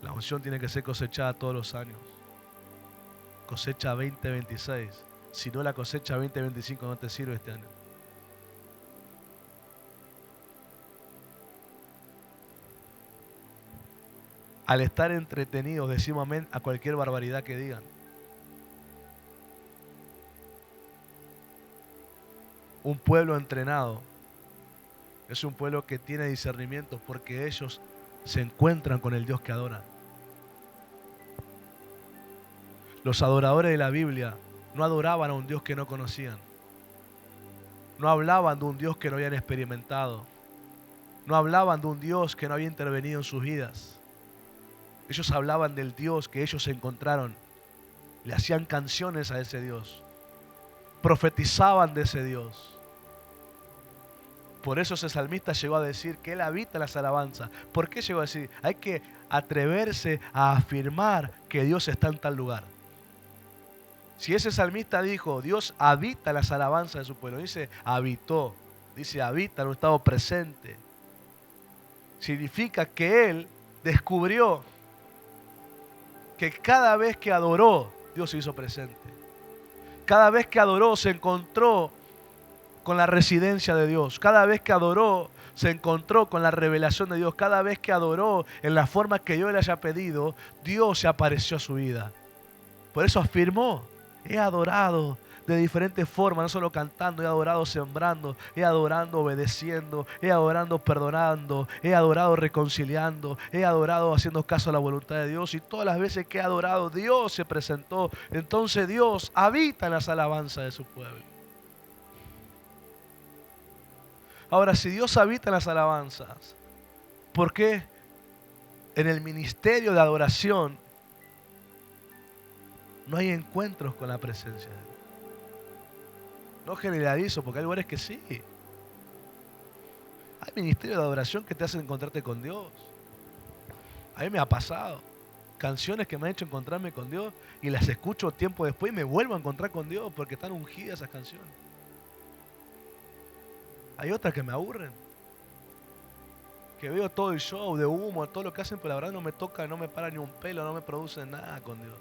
La unción tiene que ser cosechada todos los años. Cosecha 2026. Si no, la cosecha 2025 no te sirve este año. Al estar entretenidos decimos amén a cualquier barbaridad que digan. Un pueblo entrenado es un pueblo que tiene discernimiento porque ellos se encuentran con el Dios que adoran. Los adoradores de la Biblia no adoraban a un Dios que no conocían. No hablaban de un Dios que no habían experimentado. No hablaban de un Dios que no había intervenido en sus vidas. Ellos hablaban del Dios que ellos encontraron. Le hacían canciones a ese Dios. Profetizaban de ese Dios. Por eso ese salmista llegó a decir que Él habita en las alabanzas. ¿Por qué llegó a decir? Hay que atreverse a afirmar que Dios está en tal lugar. Si ese salmista dijo, Dios habita en las alabanzas de su pueblo, dice habitó, dice habita en un estado presente. Significa que Él descubrió que cada vez que adoró, Dios se hizo presente. Cada vez que adoró, se encontró con la residencia de Dios. Cada vez que adoró, se encontró con la revelación de Dios. Cada vez que adoró en la forma que Dios le haya pedido, Dios se apareció a su vida. Por eso afirmó, he adorado de diferentes formas, no solo cantando, he adorado sembrando, he adorado obedeciendo, he adorado perdonando, he adorado reconciliando, he adorado haciendo caso a la voluntad de Dios, y todas las veces que he adorado, Dios se presentó. Entonces Dios habita en las alabanzas de su pueblo. Ahora, si Dios habita en las alabanzas, ¿por qué en el ministerio de adoración no hay encuentros con la presencia de Dios? No generalizo, porque hay lugares que sí. Hay ministerios de adoración que te hacen encontrarte con Dios. A mí me ha pasado. Canciones que me han hecho encontrarme con Dios y las escucho tiempo después y me vuelvo a encontrar con Dios porque están ungidas esas canciones. Hay otras que me aburren. Que veo todo el show de humo, todo lo que hacen, pero la verdad no me toca, no me para ni un pelo, no me produce nada con Dios.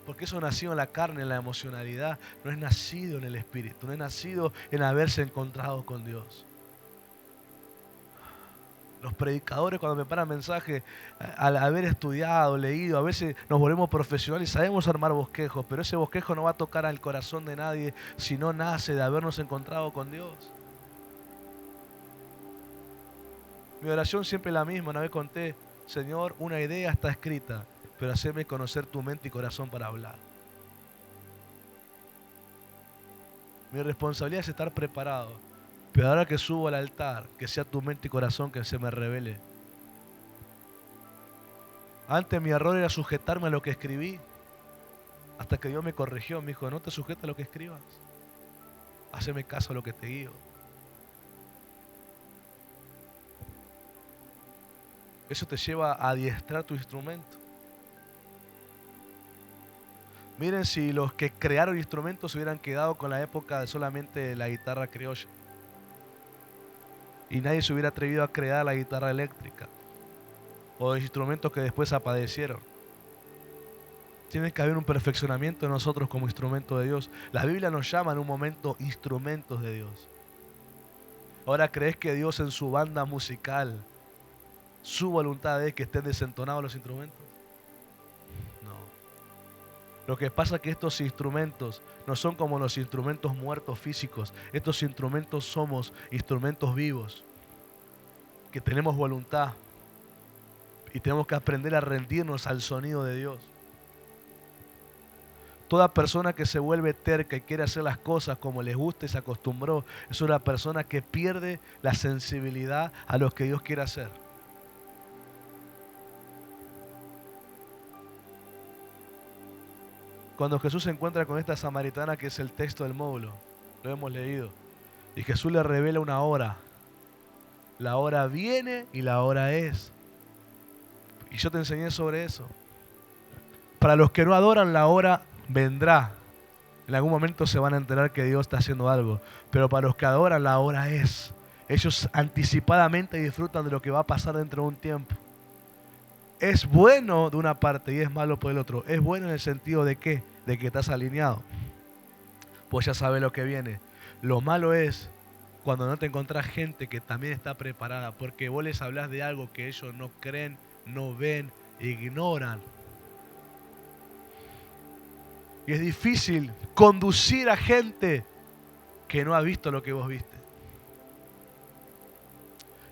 Porque eso nacido en la carne, en la emocionalidad, no es nacido en el espíritu, no es nacido en haberse encontrado con Dios. Los predicadores cuando me paran mensajes, al haber estudiado, leído, a veces nos volvemos profesionales y sabemos armar bosquejos, pero ese bosquejo no va a tocar al corazón de nadie si no nace de habernos encontrado con Dios. Mi oración siempre es la misma, una vez conté, Señor, una idea está escrita, pero haceme conocer tu mente y corazón para hablar. Mi responsabilidad es estar preparado, pero ahora que subo al altar, que sea tu mente y corazón que se me revele. Antes mi error era sujetarme a lo que escribí, hasta que Dios me corrigió, me dijo, no te sujetes a lo que escribas, haceme caso a lo que te guío. Eso te lleva a adiestrar tu instrumento. Miren si los que crearon instrumentos se hubieran quedado con la época de solamente la guitarra criolla. Y nadie se hubiera atrevido a crear la guitarra eléctrica. O los instrumentos que después aparecieron. Tiene que haber un perfeccionamiento de nosotros como instrumento de Dios. La Biblia nos llama en un momento instrumentos de Dios. Ahora, ¿crees que Dios en su banda musical, su voluntad es que estén desentonados los instrumentos? No. Lo que pasa es que estos instrumentos no son como los instrumentos muertos físicos. Estos instrumentos somos instrumentos vivos, que tenemos voluntad y tenemos que aprender a rendirnos al sonido de Dios. Toda persona que se vuelve terca y quiere hacer las cosas como les gusta y se acostumbró, es una persona que pierde la sensibilidad a lo que Dios quiere hacer. Cuando Jesús se encuentra con esta samaritana, que es el texto del módulo, lo hemos leído, y Jesús le revela una hora. La hora viene y la hora es. Y yo te enseñé sobre eso. Para los que no adoran, la hora vendrá. En algún momento se van a enterar que Dios está haciendo algo. Pero para los que adoran, la hora es. Ellos anticipadamente disfrutan de lo que va a pasar dentro de un tiempo. Es bueno de una parte y es malo por el otro. Es bueno en el sentido de ¿qué? De que estás alineado. Pues ya sabes lo que viene. Lo malo es cuando no te encontrás gente que también está preparada, porque vos les hablas de algo que ellos no creen, no ven, ignoran. Y es difícil conducir a gente que no ha visto lo que vos viste.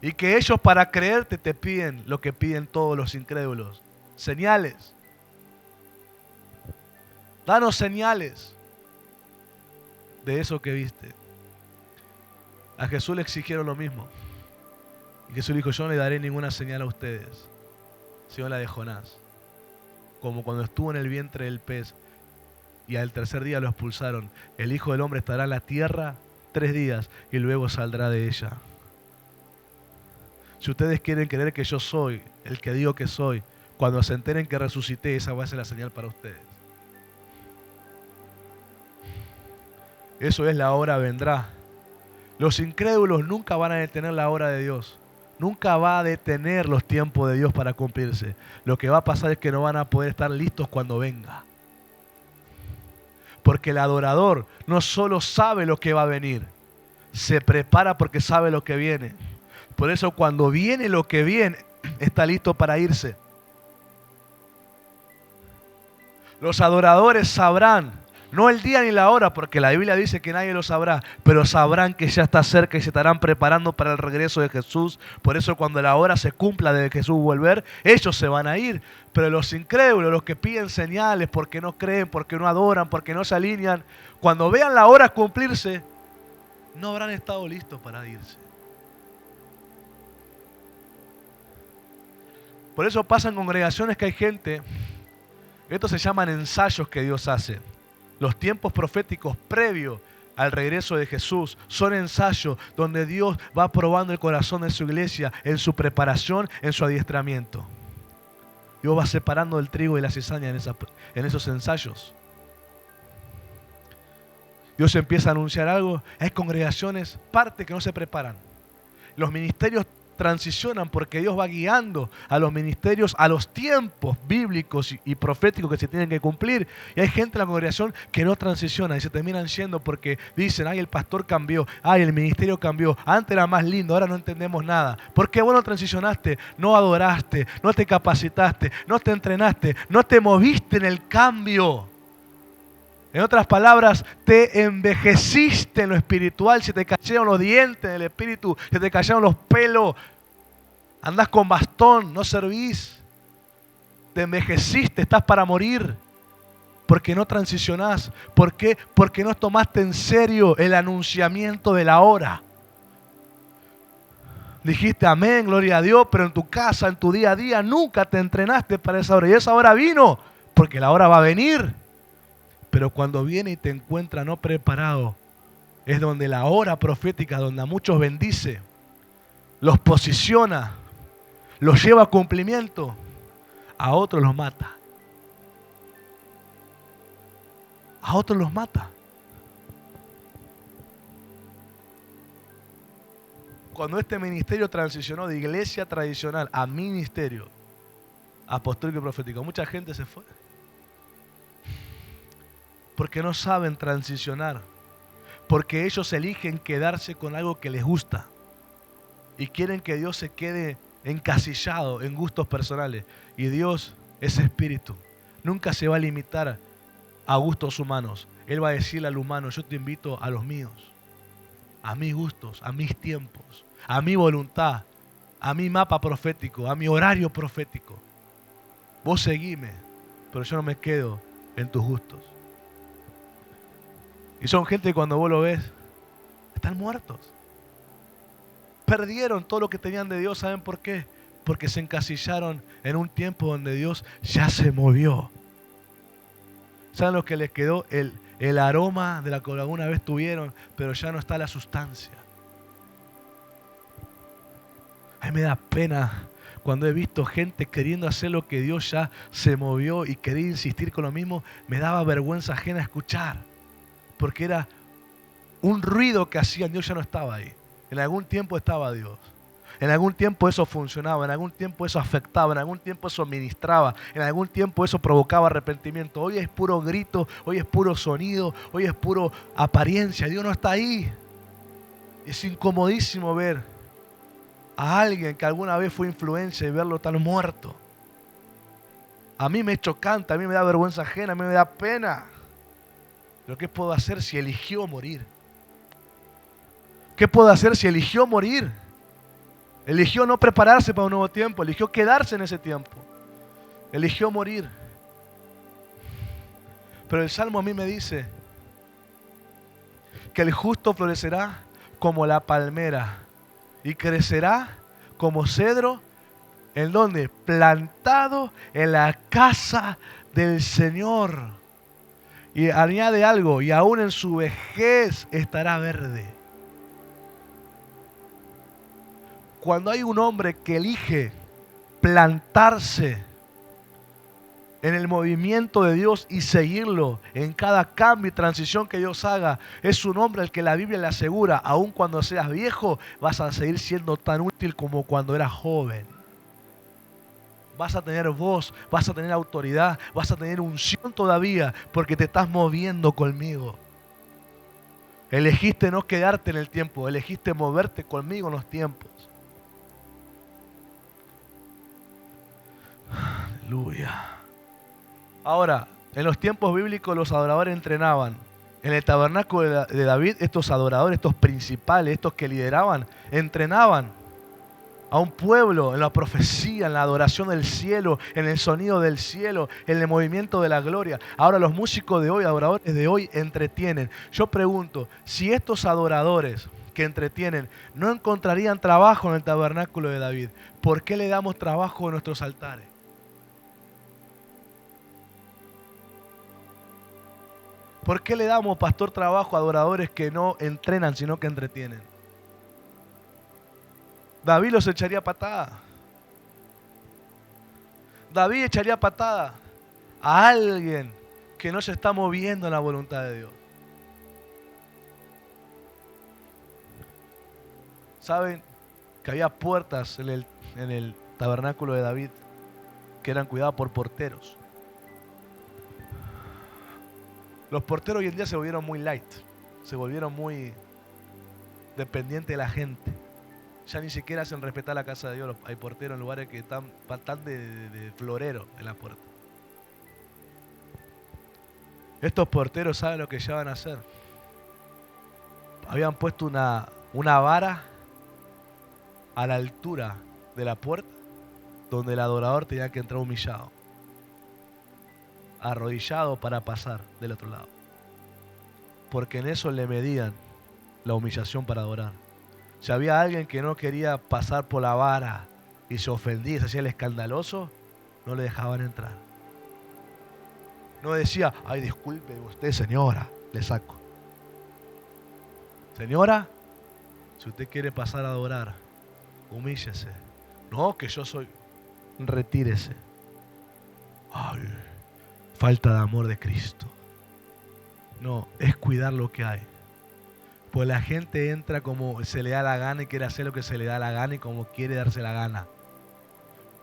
Y que ellos para creerte te piden lo que piden todos los incrédulos. Señales. Danos señales de eso que viste. A Jesús le exigieron lo mismo. Y Jesús dijo, yo no le daré ninguna señal a ustedes, sino la de Jonás. Como cuando estuvo en el vientre del pez y al tercer día lo expulsaron. El Hijo del Hombre estará en la tierra 3 días y luego saldrá de ella. Si ustedes quieren creer que yo soy el que digo que soy, cuando se enteren que resucité, esa va a ser la señal para ustedes. Eso es, la hora vendrá. Los incrédulos nunca van a detener la hora de Dios. Nunca va a detener los tiempos de Dios para cumplirse. Lo que va a pasar es que no van a poder estar listos cuando venga. Porque el adorador no solo sabe lo que va a venir, se prepara porque sabe lo que viene. Por eso cuando viene lo que viene, está listo para irse. Los adoradores sabrán, no el día ni la hora, porque la Biblia dice que nadie lo sabrá, pero sabrán que ya está cerca y se estarán preparando para el regreso de Jesús. Por eso cuando la hora se cumpla de Jesús volver, ellos se van a ir. Pero los incrédulos, los que piden señales porque no creen, porque no adoran, porque no se alinean, cuando vean la hora cumplirse, no habrán estado listos para irse. Por eso pasan congregaciones que hay gente, estos se llaman ensayos que Dios hace. Los tiempos proféticos previos al regreso de Jesús son ensayos donde Dios va probando el corazón de su iglesia en su preparación, en su adiestramiento. Dios va separando el trigo y la cizaña en esos ensayos. Dios empieza a anunciar algo. Hay congregaciones, parte que no se preparan. Los ministerios transicionan porque Dios va guiando a los ministerios a los tiempos bíblicos y proféticos que se tienen que cumplir. Y hay gente en la congregación que no transiciona y se terminan yendo porque dicen, ay, el pastor cambió, ay, el ministerio cambió, antes era más lindo, ahora no entendemos nada. ¿Por qué vos no transicionaste? No adoraste, no te capacitaste, no te entrenaste, no te moviste en el cambio. En otras palabras, te envejeciste en lo espiritual, se te cayeron los dientes en el espíritu, se te cayeron los pelos, andás con bastón, no servís, te envejeciste, estás para morir, porque no transicionás. ¿Por qué? Porque no tomaste en serio el anunciamiento de la hora. Dijiste amén, gloria a Dios, pero en tu casa, en tu día a día, nunca te entrenaste para esa hora. Y esa hora vino, porque la hora va a venir. Pero cuando viene y te encuentra no preparado, es donde la hora profética, donde a muchos bendice, los posiciona, los lleva a cumplimiento, a otros los mata. A otros los mata. Cuando este ministerio transicionó de iglesia tradicional a ministerio apostólico y profético, mucha gente se fue. Porque no saben transicionar. Porque ellos eligen quedarse con algo que les gusta. Y quieren que Dios se quede encasillado en gustos personales. Y Dios es espíritu. Nunca se va a limitar a gustos humanos. Él va a decirle al humano, yo te invito a los míos, a mis gustos, a mis tiempos, a mi voluntad, a mi mapa profético, a mi horario profético. Vos seguime, pero yo no me quedo en tus gustos. Y son gente que cuando vos lo ves, están muertos. Perdieron todo lo que tenían de Dios. ¿Saben por qué? Porque se encasillaron en un tiempo donde Dios ya se movió. ¿Saben lo que les quedó? El aroma de la que alguna vez tuvieron, pero ya no está la sustancia. A mí me da pena cuando he visto gente queriendo hacer lo que Dios ya se movió y quería insistir con lo mismo. Me daba vergüenza ajena escuchar, porque era un ruido que hacían. Dios ya no estaba ahí. En algún tiempo estaba Dios. En algún tiempo eso funcionaba, en algún tiempo eso afectaba, en algún tiempo eso ministraba, en algún tiempo eso provocaba arrepentimiento. Hoy es puro grito, hoy es puro sonido, hoy es puro apariencia. Dios no está ahí. Es incomodísimo ver a alguien que alguna vez fue influencia y verlo tan muerto. A mí me es chocante, a mí me da vergüenza ajena, a mí me da pena. Pero ¿qué puedo hacer si eligió morir? ¿Qué puedo hacer si eligió morir? Eligió no prepararse para un nuevo tiempo, eligió quedarse en ese tiempo. Eligió morir. Pero el Salmo a mí me dice que el justo florecerá como la palmera y crecerá como cedro, ¿en dónde? Plantado en la casa del Señor. Y añade algo, y aún en su vejez estará verde. Cuando hay un hombre que elige plantarse en el movimiento de Dios y seguirlo en cada cambio y transición que Dios haga, es un hombre al que la Biblia le asegura, aun cuando seas viejo, vas a seguir siendo tan útil como cuando eras joven. Vas a tener voz, vas a tener autoridad, vas a tener unción todavía, porque te estás moviendo conmigo. Elegiste no quedarte en el tiempo, elegiste moverte conmigo en los tiempos. Aleluya. Ahora, en los tiempos bíblicos los adoradores entrenaban. En el tabernáculo de David, estos adoradores, estos principales, estos que lideraban, entrenaban a un pueblo en la profecía, en la adoración del cielo, en el sonido del cielo, en el movimiento de la gloria. Ahora los músicos de hoy, adoradores de hoy, entretienen. Yo pregunto, si estos adoradores que entretienen no encontrarían trabajo en el tabernáculo de David, ¿por qué le damos trabajo en nuestros altares? ¿Por qué le damos, pastor, trabajo a adoradores que no entrenan, sino que entretienen? David los echaría patada. David echaría patada a alguien que no se está moviendo en la voluntad de Dios. ¿Saben que había puertas en el tabernáculo de David que eran cuidadas por porteros? Los porteros hoy en día se volvieron muy light, se volvieron muy dependientes de la gente. Ya ni siquiera hacen respetar la casa de Dios. Hay porteros en lugares que están de florero en la puerta. Estos porteros saben lo que ya van a hacer. Habían puesto una vara a la altura de la puerta donde el adorador tenía que entrar humillado, arrodillado para pasar del otro lado, porque en eso le medían la humillación para adorar. Si había alguien que no quería pasar por la vara y se ofendía y se hacía el escandaloso, no le dejaban entrar. No decía, ay, disculpe usted, señora, le saco. Señora, si usted quiere pasar a adorar, humíllese. No, que yo soy, retírese. Ay, falta de amor de Cristo. No, es cuidar lo que hay. Pues la gente entra como se le da la gana y quiere hacer lo que se le da la gana y como quiere darse la gana.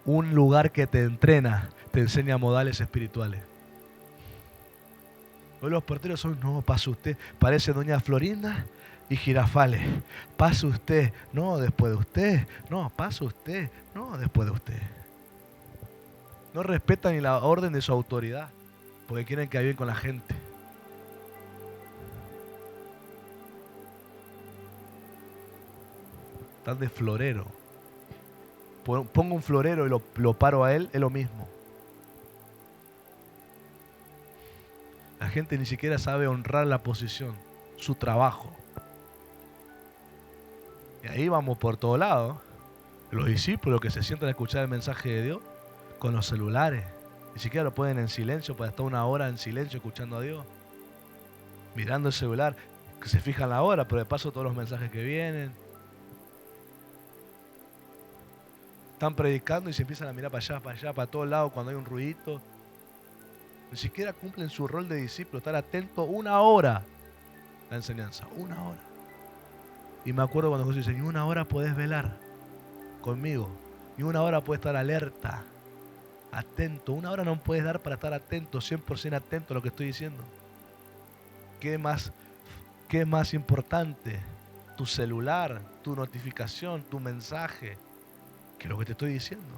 Un lugar que te entrena, te enseña modales espirituales. Hoy los porteros son, no, pase usted, parece doña Florinda y Girafales. Pase usted, no, después de usted, no, pase usted, no, después de usted. No respetan ni la orden de su autoridad, porque quieren que bien con la gente. están de florero. Pongo un florero y lo paro a él, es lo mismo. La gente ni siquiera sabe honrar la posición, su trabajo. Y ahí vamos por todos lados. Los discípulos que se sientan a escuchar el mensaje de Dios con los celulares. Ni siquiera lo ponen en silencio para estar una hora en silencio escuchando a Dios. Mirando el celular, que se fijan la hora, pero de paso todos los mensajes que vienen. Están predicando y se empiezan a mirar para allá, para todos lados cuando hay un ruidito. Ni siquiera cumplen su rol de discípulo, estar atento una hora a la enseñanza, una hora. Y me acuerdo cuando Jesús dice, ni una hora podés velar conmigo, ni una hora puedes estar alerta, atento. Una hora no puedes dar para estar atento, 100% atento a lo que estoy diciendo. ¿Qué es más importante? Tu celular, tu notificación, tu mensaje, que lo que te estoy diciendo.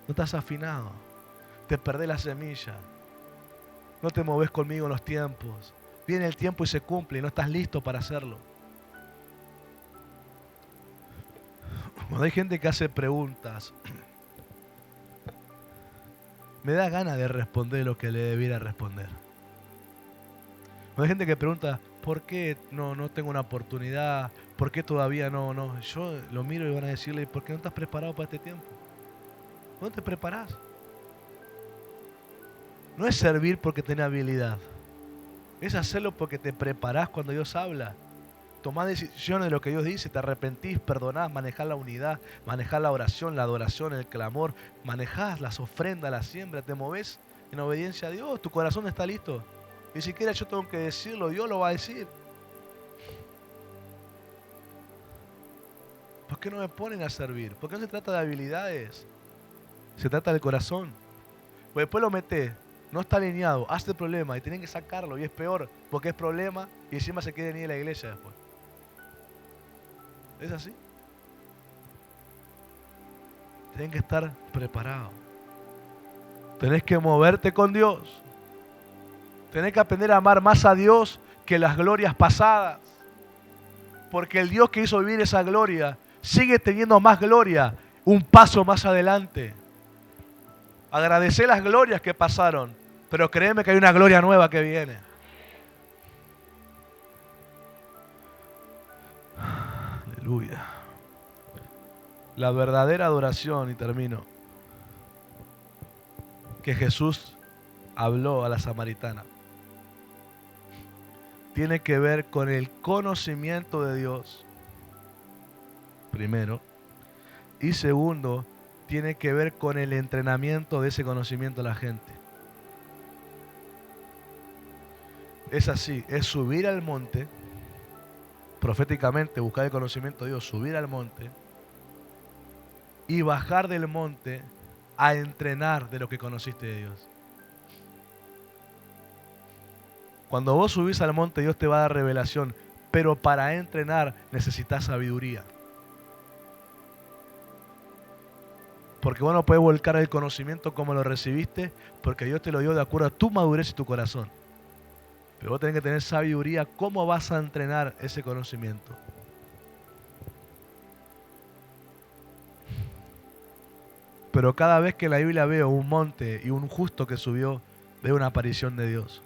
No estás afinado, te perdés la semilla, no te moves conmigo en los tiempos. Viene el tiempo y se cumple y no estás listo para hacerlo. Cuando hay gente que hace preguntas, me da ganas de responder lo que le debiera responder. Cuando hay gente que pregunta, ¿por qué no tengo una oportunidad? ¿Por qué todavía no? Yo lo miro y van a decirle, ¿por qué no estás preparado para este tiempo? ¿No te preparás? No es servir porque tenés habilidad. Es hacerlo porque te preparás cuando Dios habla. Tomás decisiones de lo que Dios dice, te arrepentís, perdonás, manejás la unidad, manejás la oración, la adoración, el clamor, manejás las ofrendas, la siembra, te movés en obediencia a Dios, tu corazón está listo. Ni siquiera yo tengo que decirlo, Dios lo va a decir. ¿Por qué no me ponen a servir? Porque no se trata de habilidades, se trata del corazón. Pues después lo metés, no está alineado, hace el problema y tienen que sacarlo y es peor porque es problema y encima se quieren ir a la iglesia después. ¿Es así? Tienen que estar preparados. Tenés que moverte con Dios. Tenés que aprender a amar más a Dios que las glorias pasadas. Porque el Dios que hizo vivir esa gloria sigue teniendo más gloria un paso más adelante. Agradecé las glorias que pasaron, pero créeme que hay una gloria nueva que viene. Aleluya. La verdadera adoración, y termino, que Jesús habló a la samaritana, tiene que ver con el conocimiento de Dios, primero, y segundo, tiene que ver con el entrenamiento de ese conocimiento a la gente. Es así, es subir al monte, proféticamente buscar el conocimiento de Dios, subir al monte y bajar del monte a entrenar de lo que conociste de Dios. Cuando vos subís al monte, Dios te va a dar revelación, pero para entrenar necesitas sabiduría. Porque vos no podés volcar el conocimiento como lo recibiste, porque Dios te lo dio de acuerdo a tu madurez y tu corazón. Pero vos tenés que tener sabiduría, ¿cómo vas a entrenar ese conocimiento? Pero cada vez que en la Biblia veo un monte y un justo que subió, veo una aparición de Dios.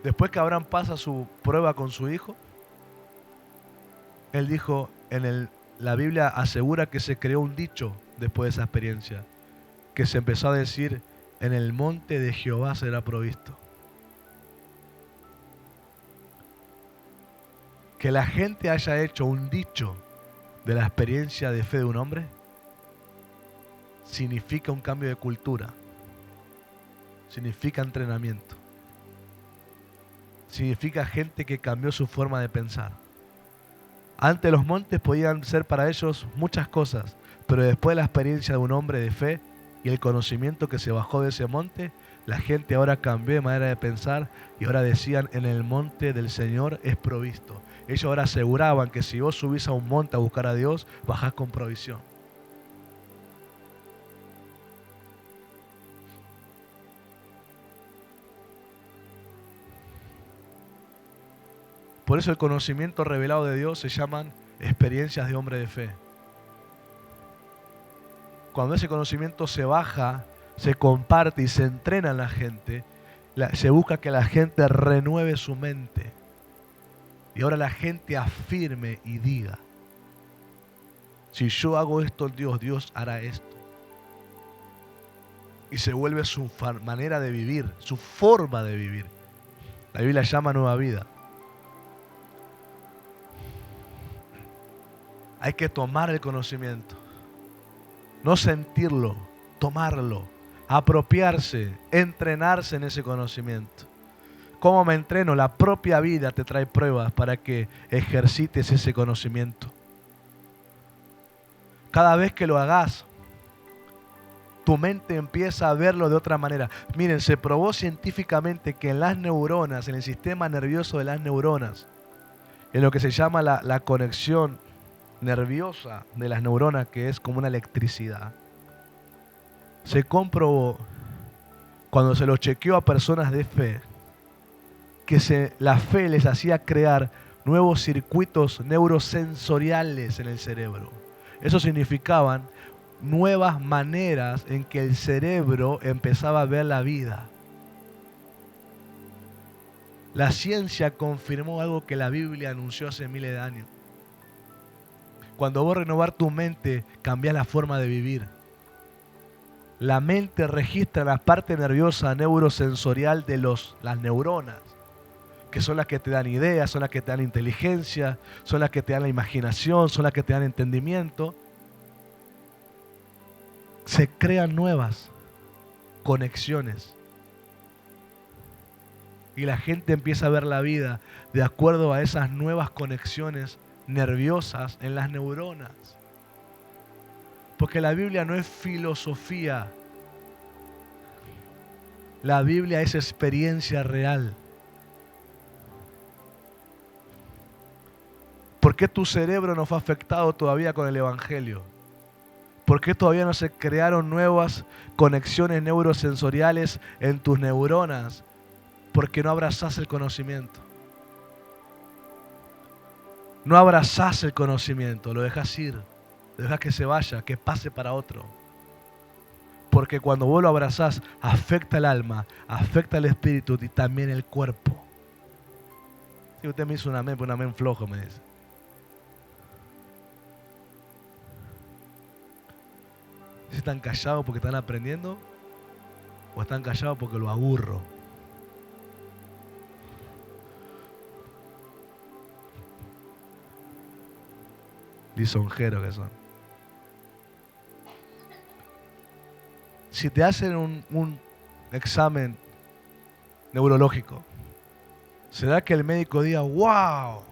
Después que Abraham pasa su prueba con su hijo, él dijo, la Biblia asegura que se creó un dicho después de esa experiencia, que se empezó a decir, en el monte de Jehová será provisto. Que la gente haya hecho un dicho de la experiencia de fe de un hombre, significa un cambio de cultura, significa entrenamiento, significa gente que cambió su forma de pensar. Antes los montes podían ser para ellos muchas cosas, pero después de la experiencia de un hombre de fe y el conocimiento que se bajó de ese monte, la gente ahora cambió de manera de pensar y ahora decían, en el monte del Señor es provisto. Ellos ahora aseguraban que si vos subís a un monte a buscar a Dios, bajás con provisión. Por eso el conocimiento revelado de Dios se llaman experiencias de hombre de fe. Cuando ese conocimiento se baja, se comparte y se entrena en la gente, se busca que la gente renueve su mente. Y ahora la gente afirme y diga, si yo hago esto, Dios hará esto. Y se vuelve su manera de vivir, su forma de vivir. La Biblia llama nueva vida. Hay que tomar el conocimiento. No sentirlo, tomarlo, apropiarse, entrenarse en ese conocimiento. ¿Cómo me entreno? La propia vida te trae pruebas para que ejercites ese conocimiento. Cada vez que lo hagas, tu mente empieza a verlo de otra manera. Miren, se probó científicamente que en las neuronas, en el sistema nervioso de las neuronas, en lo que se llama la conexión nerviosa de las neuronas, que es como una electricidad, se comprobó, cuando se lo chequeó a personas de fe, que la fe les hacía crear nuevos circuitos neurosensoriales en el cerebro. Eso significaban nuevas maneras en que el cerebro empezaba a ver la vida. La ciencia confirmó algo que la Biblia anunció hace miles de años. Cuando vos renovar tu mente, cambiás la forma de vivir. La mente registra la parte nerviosa neurosensorial de las neuronas, que son las que te dan ideas, son las que te dan inteligencia, son las que te dan la imaginación, son las que te dan entendimiento. Se crean nuevas conexiones. Y la gente empieza a ver la vida de acuerdo a esas nuevas conexiones nerviosas en las neuronas. Porque la Biblia no es filosofía. La Biblia es experiencia real. ¿Por qué tu cerebro no fue afectado todavía con el Evangelio? ¿Por qué todavía no se crearon nuevas conexiones neurosensoriales en tus neuronas? Porque no abrazás el conocimiento. No abrazás el conocimiento, lo dejas ir, lo dejas que se vaya, que pase para otro. Porque cuando vos lo abrazás, afecta el alma, afecta el espíritu y también el cuerpo. Si usted me hizo un amén, pero un amén flojo, me dice. Si están callados porque están aprendiendo, o están callados porque lo aburro. Lisonjeros que son. Si te hacen un examen neurológico, ¿será que el médico diga, wow,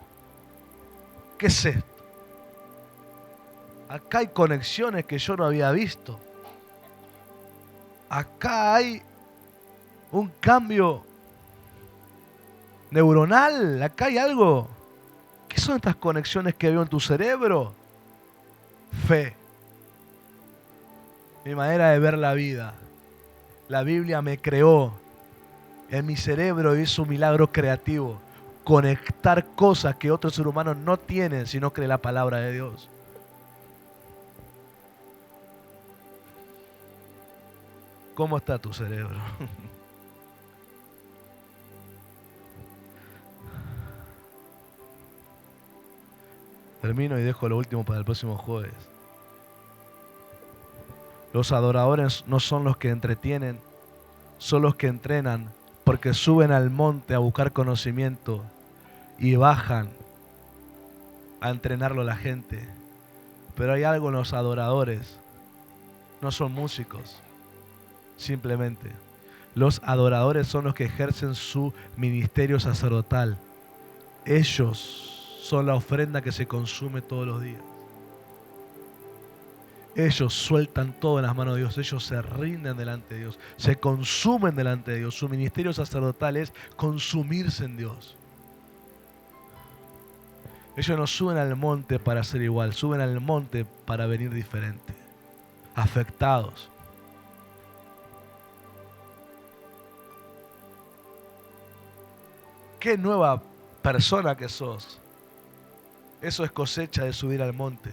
qué es esto? Acá hay conexiones que yo no había visto. Acá hay un cambio neuronal, acá hay algo. ¿Qué son estas conexiones que veo en tu cerebro? Fe. Mi manera de ver la vida. La Biblia me creó. En mi cerebro hizo un milagro creativo. Conectar cosas que otros seres humanos no tienen si no cree la palabra de Dios. ¿Cómo está tu cerebro? Termino y dejo lo último para el próximo jueves. Los adoradores no son los que entretienen, son los que entrenan, porque suben al monte a buscar conocimiento y bajan a entrenarlo a la gente. Pero hay algo en los adoradores, no son músicos, simplemente. Los adoradores son los que ejercen su ministerio sacerdotal. Ellos son la ofrenda que se consume todos los días. Ellos sueltan todo en las manos de Dios. Ellos se rinden delante de Dios. Se consumen delante de Dios. Su ministerio sacerdotal es consumirse en Dios. Ellos no suben al monte para ser igual. Suben al monte para venir diferente. Afectados. ¿Qué nueva persona que sos. Eso es cosecha de subir al monte.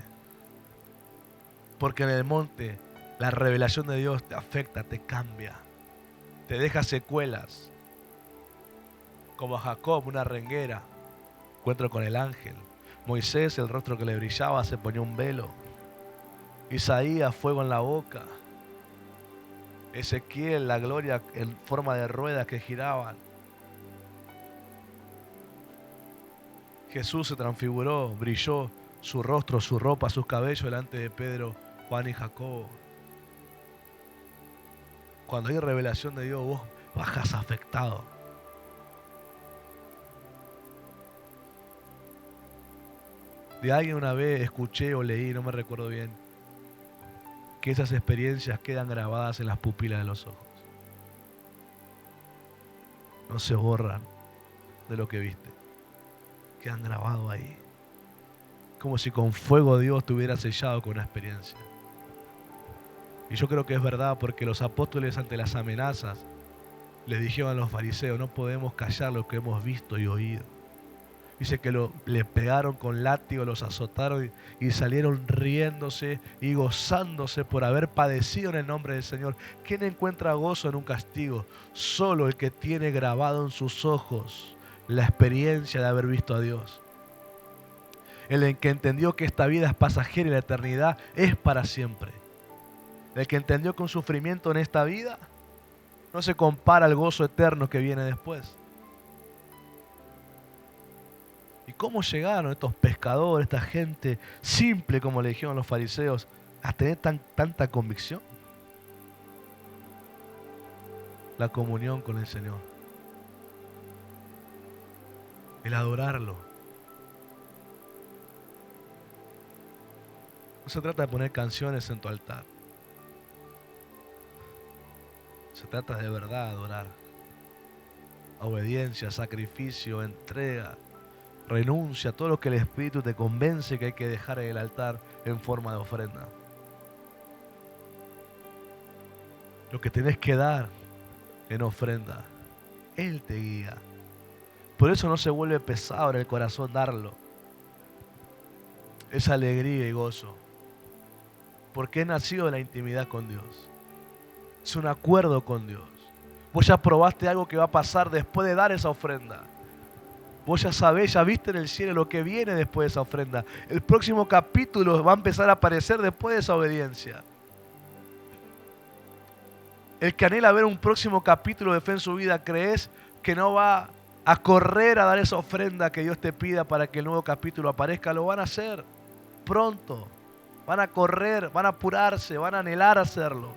Porque en el monte la revelación de Dios te afecta, te cambia, te deja secuelas. Como a Jacob, una renguera, encuentro con el ángel. Moisés, el rostro que le brillaba, se ponía un velo. Isaías, fuego en la boca. Ezequiel, la gloria en forma de ruedas que giraban. Jesús se transfiguró, brilló su rostro, su ropa, sus cabellos delante de Pedro, Juan y Jacobo. Cuando hay revelación de Dios, vos bajas afectado. De alguien una vez escuché o leí, no me recuerdo bien, que esas experiencias quedan grabadas en las pupilas de los ojos. No se borran de lo que viste. Quedan grabados ahí. Como si con fuego Dios te hubiera sellado con una experiencia. Y yo creo que es verdad, porque los apóstoles ante las amenazas les dijeron a los fariseos: no podemos callar lo que hemos visto y oído. Dice que le pegaron con látigo, los azotaron y salieron riéndose y gozándose por haber padecido en el nombre del Señor. ¿Quién encuentra gozo en un castigo? Solo el que tiene grabado en sus ojos la experiencia de haber visto a Dios. El que entendió que esta vida es pasajera y la eternidad es para siempre. El que entendió que un sufrimiento en esta vida no se compara al gozo eterno que viene después. ¿Y cómo llegaron estos pescadores, esta gente simple, como le dijeron los fariseos, a tener tanta convicción? La comunión con el Señor. El adorarlo. No se trata de poner canciones en tu altar. Se trata de verdad adorar. Obediencia, sacrificio, entrega, renuncia, todo lo que el Espíritu te convence que hay que dejar en el altar en forma de ofrenda. Lo que tenés que dar en ofrenda, Él te guía. Por eso no se vuelve pesado en el corazón darlo. Es alegría y gozo. Porque he nacido de la intimidad con Dios. Es un acuerdo con Dios. Vos ya probaste algo que va a pasar después de dar esa ofrenda. Vos ya sabés, ya viste en el cielo lo que viene después de esa ofrenda. El próximo capítulo va a empezar a aparecer después de esa obediencia. El que anhela ver un próximo capítulo de fe en su vida, ¿crees que no va a correr a dar esa ofrenda que Dios te pida para que el nuevo capítulo aparezca? Lo van a hacer pronto. Van a correr, van a apurarse, van a anhelar hacerlo.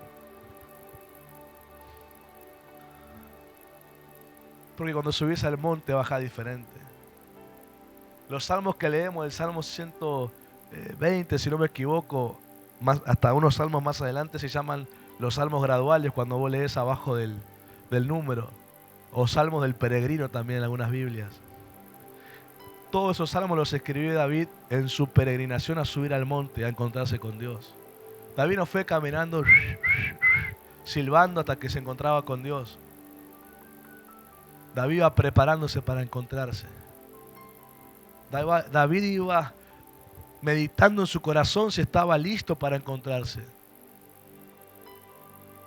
Porque cuando subís al monte baja diferente. Los salmos que leemos, el Salmo 120, si no me equivoco, hasta unos salmos más adelante se llaman los salmos graduales cuando vos lees abajo del número. O salmos del peregrino también en algunas Biblias. Todos esos salmos los escribió David en su peregrinación a subir al monte, a encontrarse con Dios. David no fue caminando, silbando hasta que se encontraba con Dios. David iba preparándose para encontrarse. David iba meditando en su corazón si estaba listo para encontrarse.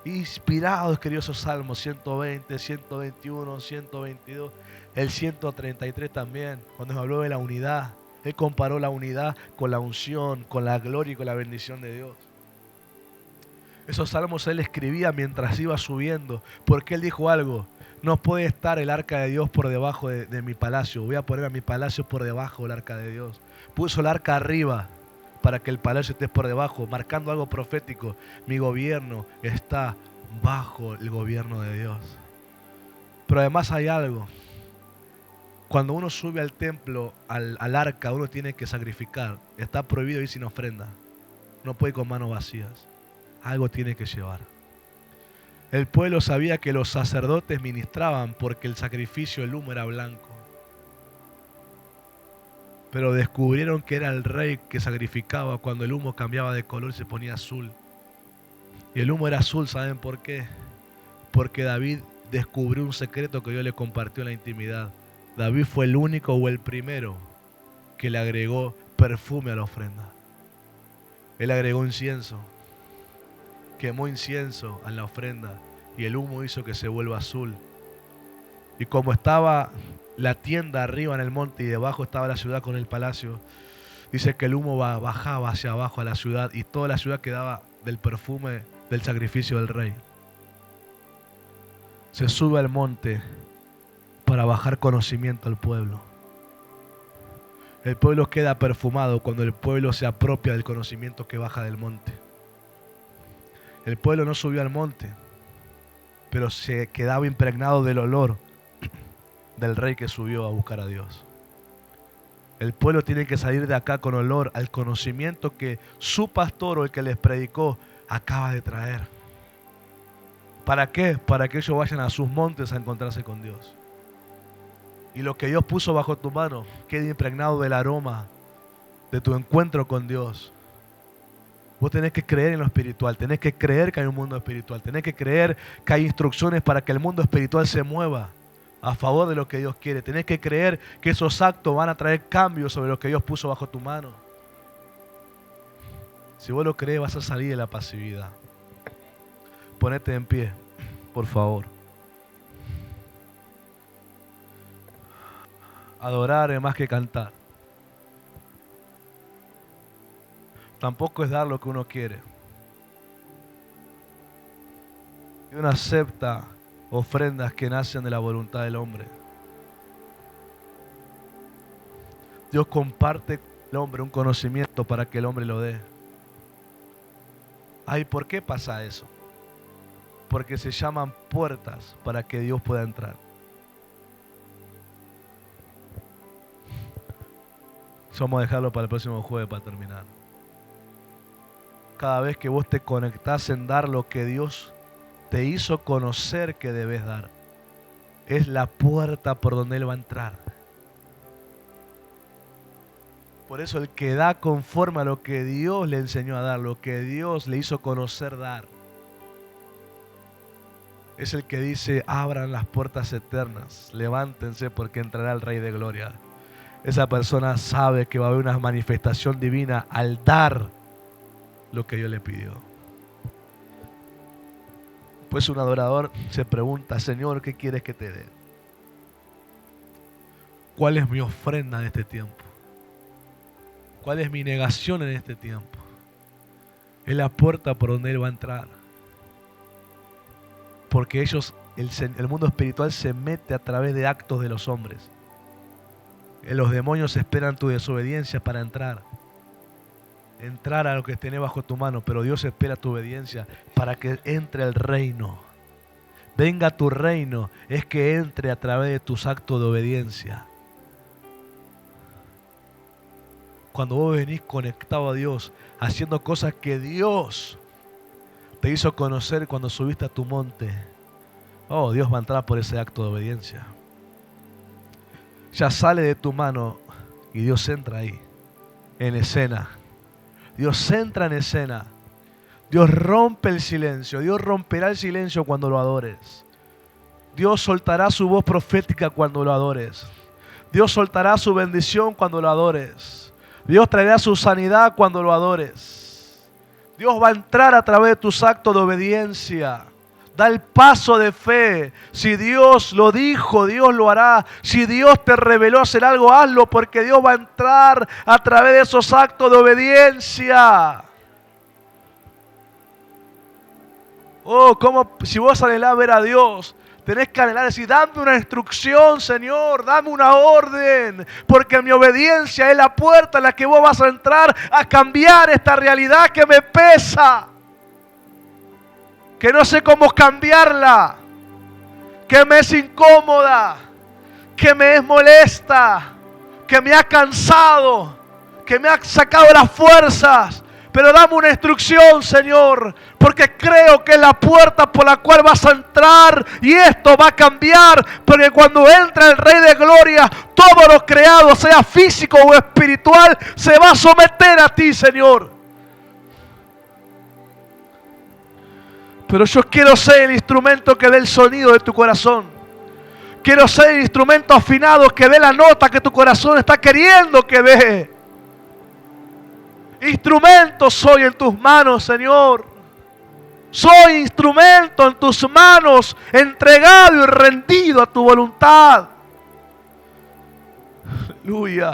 Inspirado escribió esos salmos, 120, 121, 122, el 133 también, cuando nos habló de la unidad. Él comparó la unidad con la unción, con la gloria y con la bendición de Dios. Esos salmos él escribía mientras iba subiendo, porque él dijo algo: no puede estar el arca de Dios por debajo de mi palacio. Voy a poner a mi palacio por debajo del arca de Dios. Puso el arca arriba para que el palacio esté por debajo, marcando algo profético. Mi gobierno está bajo el gobierno de Dios. Pero además hay algo. Cuando uno sube al templo, al arca, uno tiene que sacrificar. Está prohibido ir sin ofrenda. No puede ir con manos vacías. Algo tiene que llevar. El pueblo sabía que los sacerdotes ministraban porque el sacrificio, el humo era blanco. Pero descubrieron que era el rey que sacrificaba cuando el humo cambiaba de color y se ponía azul. Y el humo era azul, ¿saben por qué? Porque David descubrió un secreto que Dios le compartió en la intimidad. David fue el único o el primero que le agregó perfume a la ofrenda. Él agregó incienso, quemó incienso a la ofrenda y el humo hizo que se vuelva azul. Y como estaba la tienda arriba en el monte y debajo estaba la ciudad con el palacio, dice que el humo bajaba hacia abajo a la ciudad y toda la ciudad quedaba del perfume del sacrificio del rey. Se sube al monte para bajar conocimiento al pueblo. El pueblo queda perfumado cuando el pueblo se apropia del conocimiento que baja del monte. El pueblo no subió al monte, pero se quedaba impregnado del olor del rey que subió a buscar a Dios. El pueblo tiene que salir de acá con olor al conocimiento que su pastor o el que les predicó acaba de traer. ¿Para qué? Para que ellos vayan a sus montes a encontrarse con Dios. Y lo que Dios puso bajo tu mano quede impregnado del aroma de tu encuentro con Dios. Vos tenés que creer en lo espiritual, tenés que creer que hay un mundo espiritual, tenés que creer que hay instrucciones para que el mundo espiritual se mueva a favor de lo que Dios quiere. Tenés que creer que esos actos van a traer cambios sobre lo que Dios puso bajo tu mano. Si vos lo crees, vas a salir de la pasividad. Ponete en pie, por favor. Adorar es más que cantar. Tampoco es dar lo que uno quiere. Y uno acepta ofrendas que nacen de la voluntad del hombre. Dios comparte con el hombre un conocimiento para que el hombre lo dé. Ay, ¿por qué pasa eso? Porque se llaman puertas para que Dios pueda entrar. Vamos a dejarlo para el próximo jueves para terminar. Cada vez que vos te conectás en dar lo que Dios te hizo conocer que debes dar, es la puerta por donde Él va a entrar. Por eso el que da conforme a lo que Dios le enseñó a dar, lo que Dios le hizo conocer dar, es el que dice: abran las puertas eternas, levántense porque entrará el Rey de Gloria. Esa persona sabe que va a haber una manifestación divina al dar lo que Dios le pidió. Pues un adorador se pregunta: Señor, ¿qué quieres que te dé? ¿Cuál es mi ofrenda en este tiempo? ¿Cuál es mi negación en este tiempo? Es la puerta por donde Él va a entrar. Porque el mundo espiritual se mete a través de actos de los hombres. Los demonios esperan tu desobediencia para entrar. Entrar a lo que tenés bajo tu mano, pero Dios espera tu obediencia para que entre el reino. Venga tu reino, es que entre a través de tus actos de obediencia. Cuando vos venís conectado a Dios, haciendo cosas que Dios te hizo conocer cuando subiste a tu monte, oh, Dios va a entrar por ese acto de obediencia. Ya sale de tu mano y Dios entra ahí, en escena. Dios entra en escena. Dios rompe el silencio. Dios romperá el silencio cuando lo adores. Dios soltará su voz profética cuando lo adores. Dios soltará su bendición cuando lo adores. Dios traerá su sanidad cuando lo adores. Dios va a entrar a través de tus actos de obediencia. Da el paso de fe. Si Dios lo dijo, Dios lo hará. Si Dios te reveló hacer algo, hazlo, porque Dios va a entrar a través de esos actos de obediencia. Oh, como si vos anhelás ver a Dios, tenés que anhelar decir: dame una instrucción, Señor, dame una orden, porque mi obediencia es la puerta en la que vos vas a entrar a cambiar esta realidad que me pesa, que no sé cómo cambiarla, que me es incómoda, que me es molesta, que me ha cansado, que me ha sacado las fuerzas. Pero dame una instrucción, Señor, porque creo que es la puerta por la cual vas a entrar y esto va a cambiar, porque cuando entra el Rey de Gloria, todo lo creado, sea físico o espiritual, se va a someter a ti, Señor. Pero yo quiero ser el instrumento que dé el sonido de tu corazón. Quiero ser instrumento afinado que dé la nota que tu corazón está queriendo que dé. Instrumento soy en tus manos, Señor. Soy instrumento en tus manos, entregado y rendido a tu voluntad. Aleluya.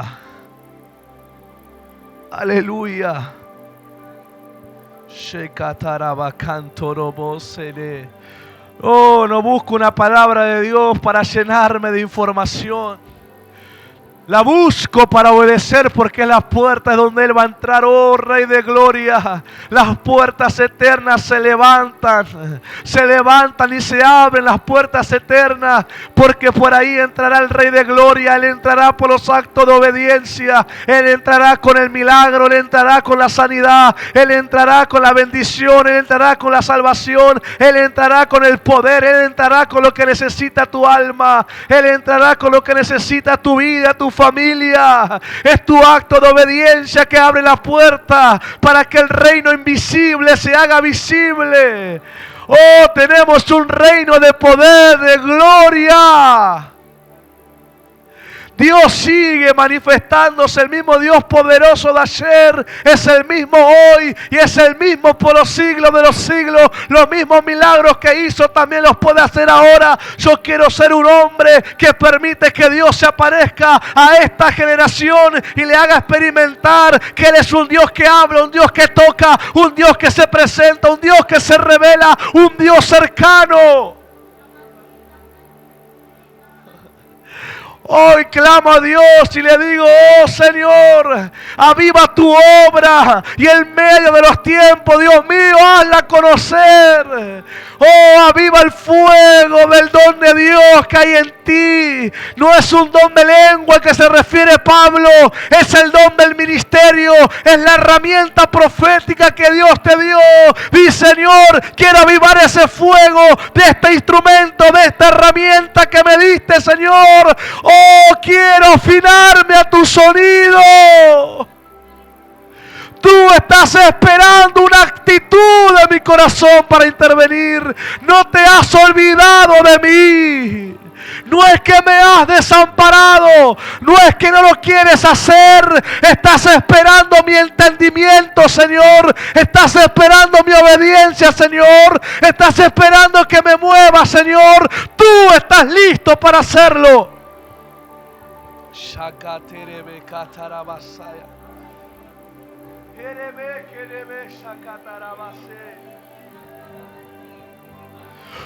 Aleluya. Oh, no busco una palabra de Dios para llenarme de información. La busco para obedecer, porque las puertas donde Él va a entrar, oh Rey de Gloria. Las puertas eternas se levantan y se abren las puertas eternas, porque por ahí entrará el Rey de Gloria. Él entrará por los actos de obediencia, Él entrará con el milagro, Él entrará con la sanidad, Él entrará con la bendición, Él entrará con la salvación, Él entrará con el poder, Él entrará con lo que necesita tu alma, Él entrará con lo que necesita tu vida, tu familia. Es tu acto de obediencia que abre la puerta para que el reino invisible se haga visible. Oh, tenemos un reino de poder, de gloria. Dios sigue manifestándose. El mismo Dios poderoso de ayer es el mismo hoy y es el mismo por los siglos de los siglos. Los mismos milagros que hizo también los puede hacer ahora. Yo quiero ser un hombre que permite que Dios se aparezca a esta generación y le haga experimentar que Él es un Dios que habla, un Dios que toca, un Dios que se presenta, un Dios que se revela, un Dios cercano. Hoy clamo a Dios y le digo: oh Señor, aviva tu obra y en medio de los tiempos, Dios mío, hazla conocer. Oh, aviva el fuego del don de Dios que hay en ti. No es un don de lengua al que se refiere Pablo, es el don del ministerio, es la herramienta profética que Dios te dio. Y Señor, quiero avivar ese fuego de este instrumento, de esta herramienta que me diste, Señor. Oh, quiero afinarme a tu sonido. Tú estás esperando una actitud de mi corazón para intervenir. No te has olvidado de mí. No es que me has desamparado. No es que no lo quieres hacer. Estás esperando mi entendimiento, Señor. Estás esperando mi obediencia, Señor. Estás esperando que me mueva, Señor. Tú estás listo para hacerlo.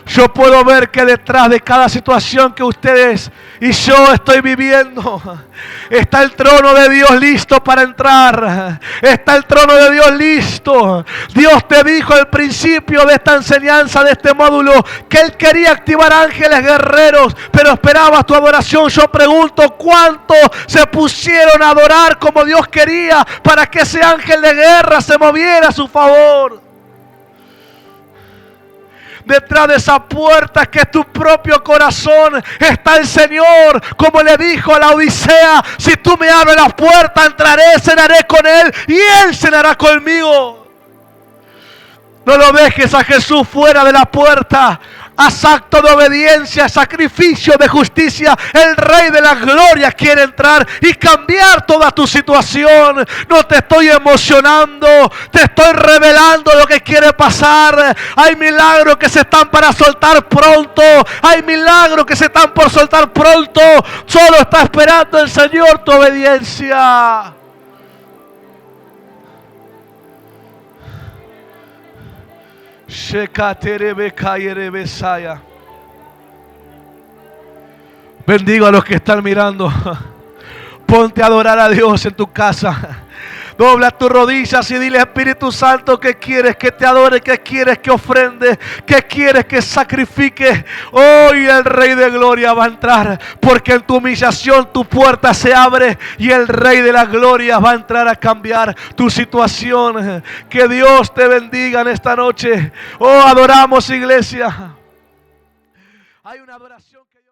Yo puedo ver que detrás de cada situación que ustedes y yo estoy viviendo, está el trono de Dios listo para entrar. Está el trono de Dios listo. Dios te dijo al principio de esta enseñanza, de este módulo, que Él quería activar ángeles guerreros, pero esperaba tu adoración. Yo pregunto, ¿cuántos se pusieron a adorar como Dios quería para que ese ángel de guerra se moviera a su favor? Detrás de esa puerta que es tu propio corazón está el Señor, como le dijo a la Odisea: si tú me abres la puerta, entraré, cenaré con Él y Él cenará conmigo. No lo dejes a Jesús fuera de la puerta. Haz acto de obediencia, sacrificio de justicia. El Rey de la Gloria quiere entrar y cambiar toda tu situación. No te estoy emocionando, te estoy revelando lo que quiere pasar. Hay milagros que se están para soltar pronto. Hay milagros que se están por soltar pronto. Solo está esperando el Señor tu obediencia. Bendigo a los que están mirando. Ponte a adorar a Dios en tu casa. Dobla tus rodillas y dile: Espíritu Santo, ¿qué quieres que te adore? ¿Qué quieres que ofrende? ¿Qué quieres que sacrifique? Hoy el Rey de Gloria va a entrar, porque en tu humillación tu puerta se abre y el Rey de la Gloria va a entrar a cambiar tu situación. Que Dios te bendiga en esta noche. Oh, adoramos, iglesia. Hay una adoración que yo...